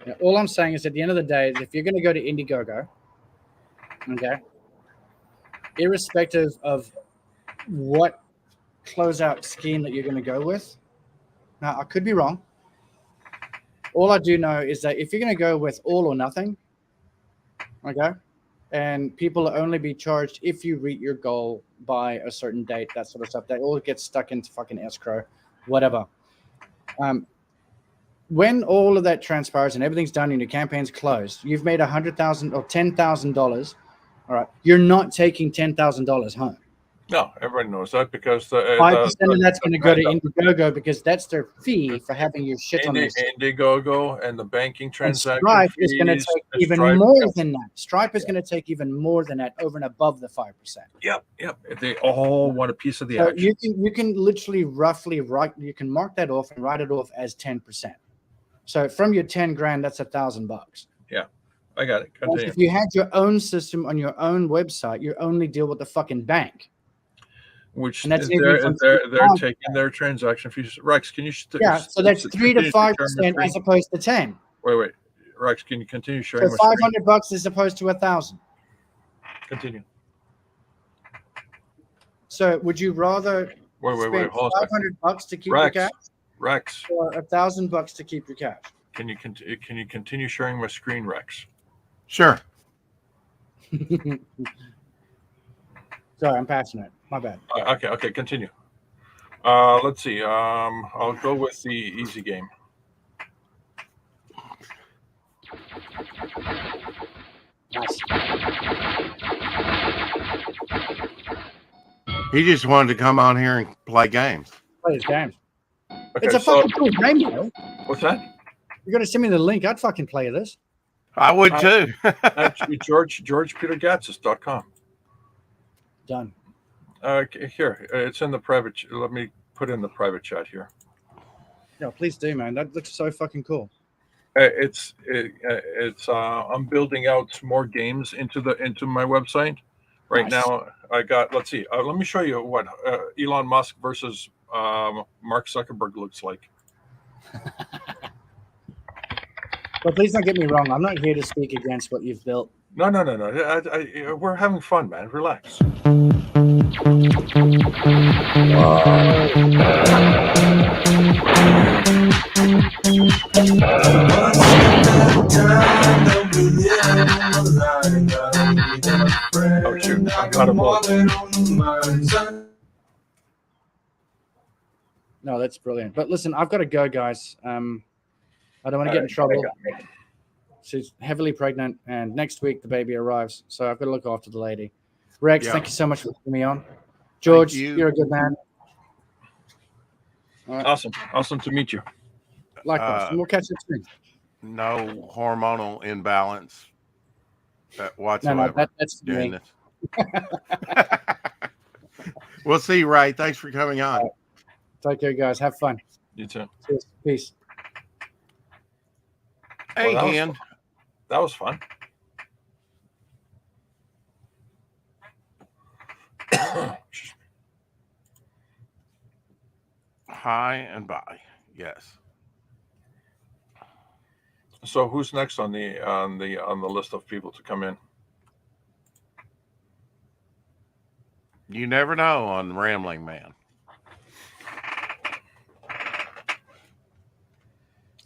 Yeah, all I'm saying is, at the end of the day, if you're going to go to Indiegogo, okay, irrespective of what closeout scheme that you're going to go with, now I could be wrong. All I do know is that if you're going to go with all or nothing, okay, and people will only be charged if you reach your goal by a certain date, that sort of stuff, that all gets stuck into fucking escrow, whatever. when all of that transpires and everything's done and your campaign's closed, you've made $100,000 or $10,000. All right, you're not taking $10,000 home. No, everybody knows that because 5% of that's going to go to Indiegogo because that's their fee for having your shit on their site. Indiegogo and the banking And transaction Stripe is going to fees, take and even Stripe- more than that. Stripe is going to take even more than that, over and above the 5%. Yep. They all want a piece of the So action. you can literally roughly you can mark that off and write it off as 10%. So from your 10 grand, that's $1,000. I got it. Continue. If you had your own system on your own website, you only deal with the fucking bank. Which And that's they're even from they're taking their transaction fees. Rex, can you? Yeah, so that's 3 to 5% as opposed to 10. Wait. Rex, can you continue sharing? So my screen? $500 as opposed to 1,000. Continue. So would you rather Wait. spend Hold on a second. $500 to keep your cash, Rex, or $1,000 to keep your cash? can you continue sharing my screen, Rex? Sure. Sorry, I'm passionate. My bad. Okay, continue. Let's see. I'll go with the easy game. Nice. He just wanted to come on here and play games. Play his games. Okay, It's a fucking cool game, though. what's that? You're gonna send me the link. I'd fucking play this. I would too. Actually, GeorgePeterGatzis.com. Done. Here, it's in the private. Let me put in the private chat here. No, please do, man. That looks so fucking cool. I'm building out more games into my website. Right Nice. now, I got. Let's see. Let me show you what Elon Musk versus Mark Zuckerberg looks like. But please don't get me wrong. I'm not here to speak against what you've built. No. We're having fun, man. Relax. Oh shoot! I got him all. No, that's brilliant. But listen, I've got to go, guys. I don't want to get in trouble. She's heavily pregnant, and next week the baby arrives. So I've got to look after the lady. Rex, Yeah. thank you so much for having me on. George, you. you're a good man. Awesome to meet you. Likewise. And we'll catch up soon. No hormonal imbalance No, whatsoever that's during me. this. We'll see, Ray. Thanks for coming on. Take care, guys. Have fun. You too. Cheers. Peace. Hey, Well, Hen. That was fun. Hi and bye. Yes. So who's next on the list of people to come in? You never know on Rambling Man.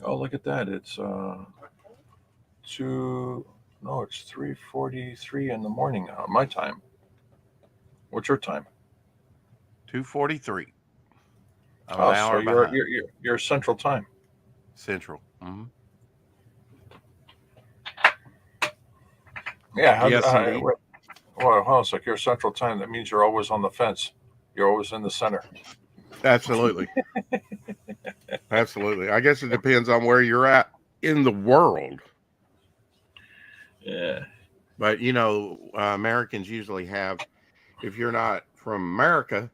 Oh, look at that! It's 3:43 in the morning now, my time. What's your time? 2:43. I'm Oh, an so hour behind. you're Central Time. Central. Mm-hmm. Yeah. Yes, indeed. Well, hold on a sec. You're Central Time. That means you're always on the fence. You're always in the center. Absolutely. Absolutely. I guess it depends on where you're at in the world. Yeah. But, Americans usually have, if you're not from America,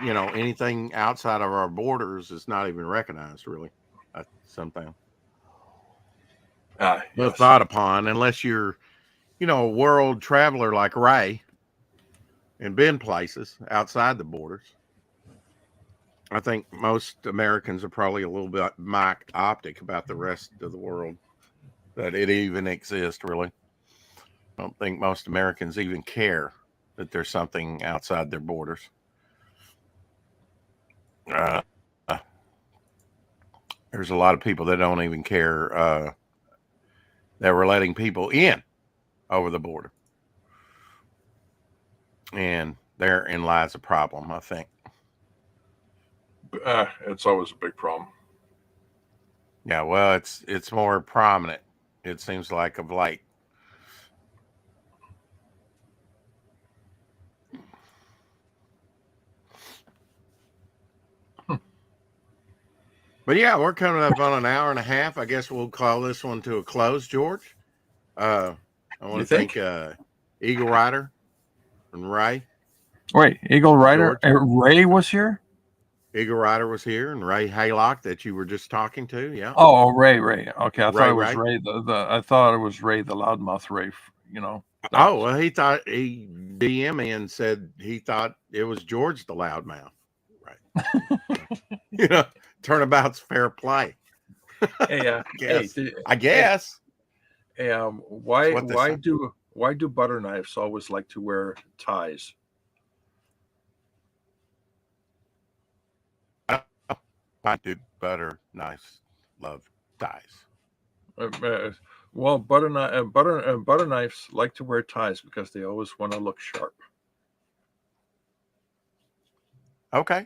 anything outside of our borders is not even recognized, really. That's something. Yes. Thought upon, unless you're, a world traveler like Ray and been places outside the borders. I think most Americans are probably a little bit optic about the rest of the world, that it even exists, really. I don't think most Americans even care that there's something outside their borders. There's a lot of people that don't even care that we're letting people in over the border. And therein lies a problem, I think. It's always a big problem. Yeah, well, it's more prominent. It seems like of late. But yeah, we're coming up on an hour and a half. I guess we'll call this one to a close, George. I want You to thank think? Eagle Rider and Ray. Wait, Eagle Rider, George. Ray was here. Eagle Rider was here, and Ray Haylock that you were just talking to. Yeah. Oh, Ray. Okay, I thought it was Ray. Ray. I thought it was Ray, the loudmouth Ray. You know. Oh, well, he thought he DM me and said he thought it was George the loudmouth. Right. Turnabout's fair play. Hey, Yes. I guess. Hey, why do butter knives always like to wear ties? I do butter knives love ties. Well, butter knives like to wear ties because they always want to look sharp. Okay.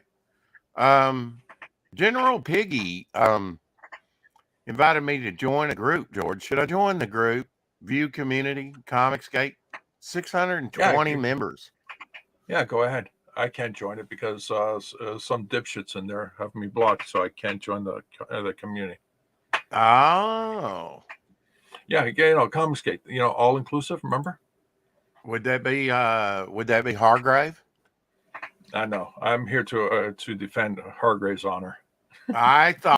General Piggy invited me to join a group, George. Should I join the group? View Community Comicsgate? 620 members. Yeah, go ahead. I can't join it because some dipshits in there have me blocked, so I can't join the community. Oh. Yeah, Comicsgate, all inclusive, remember? Would that be Hargrave? I know. I'm here to defend Hargrave's honor. I thought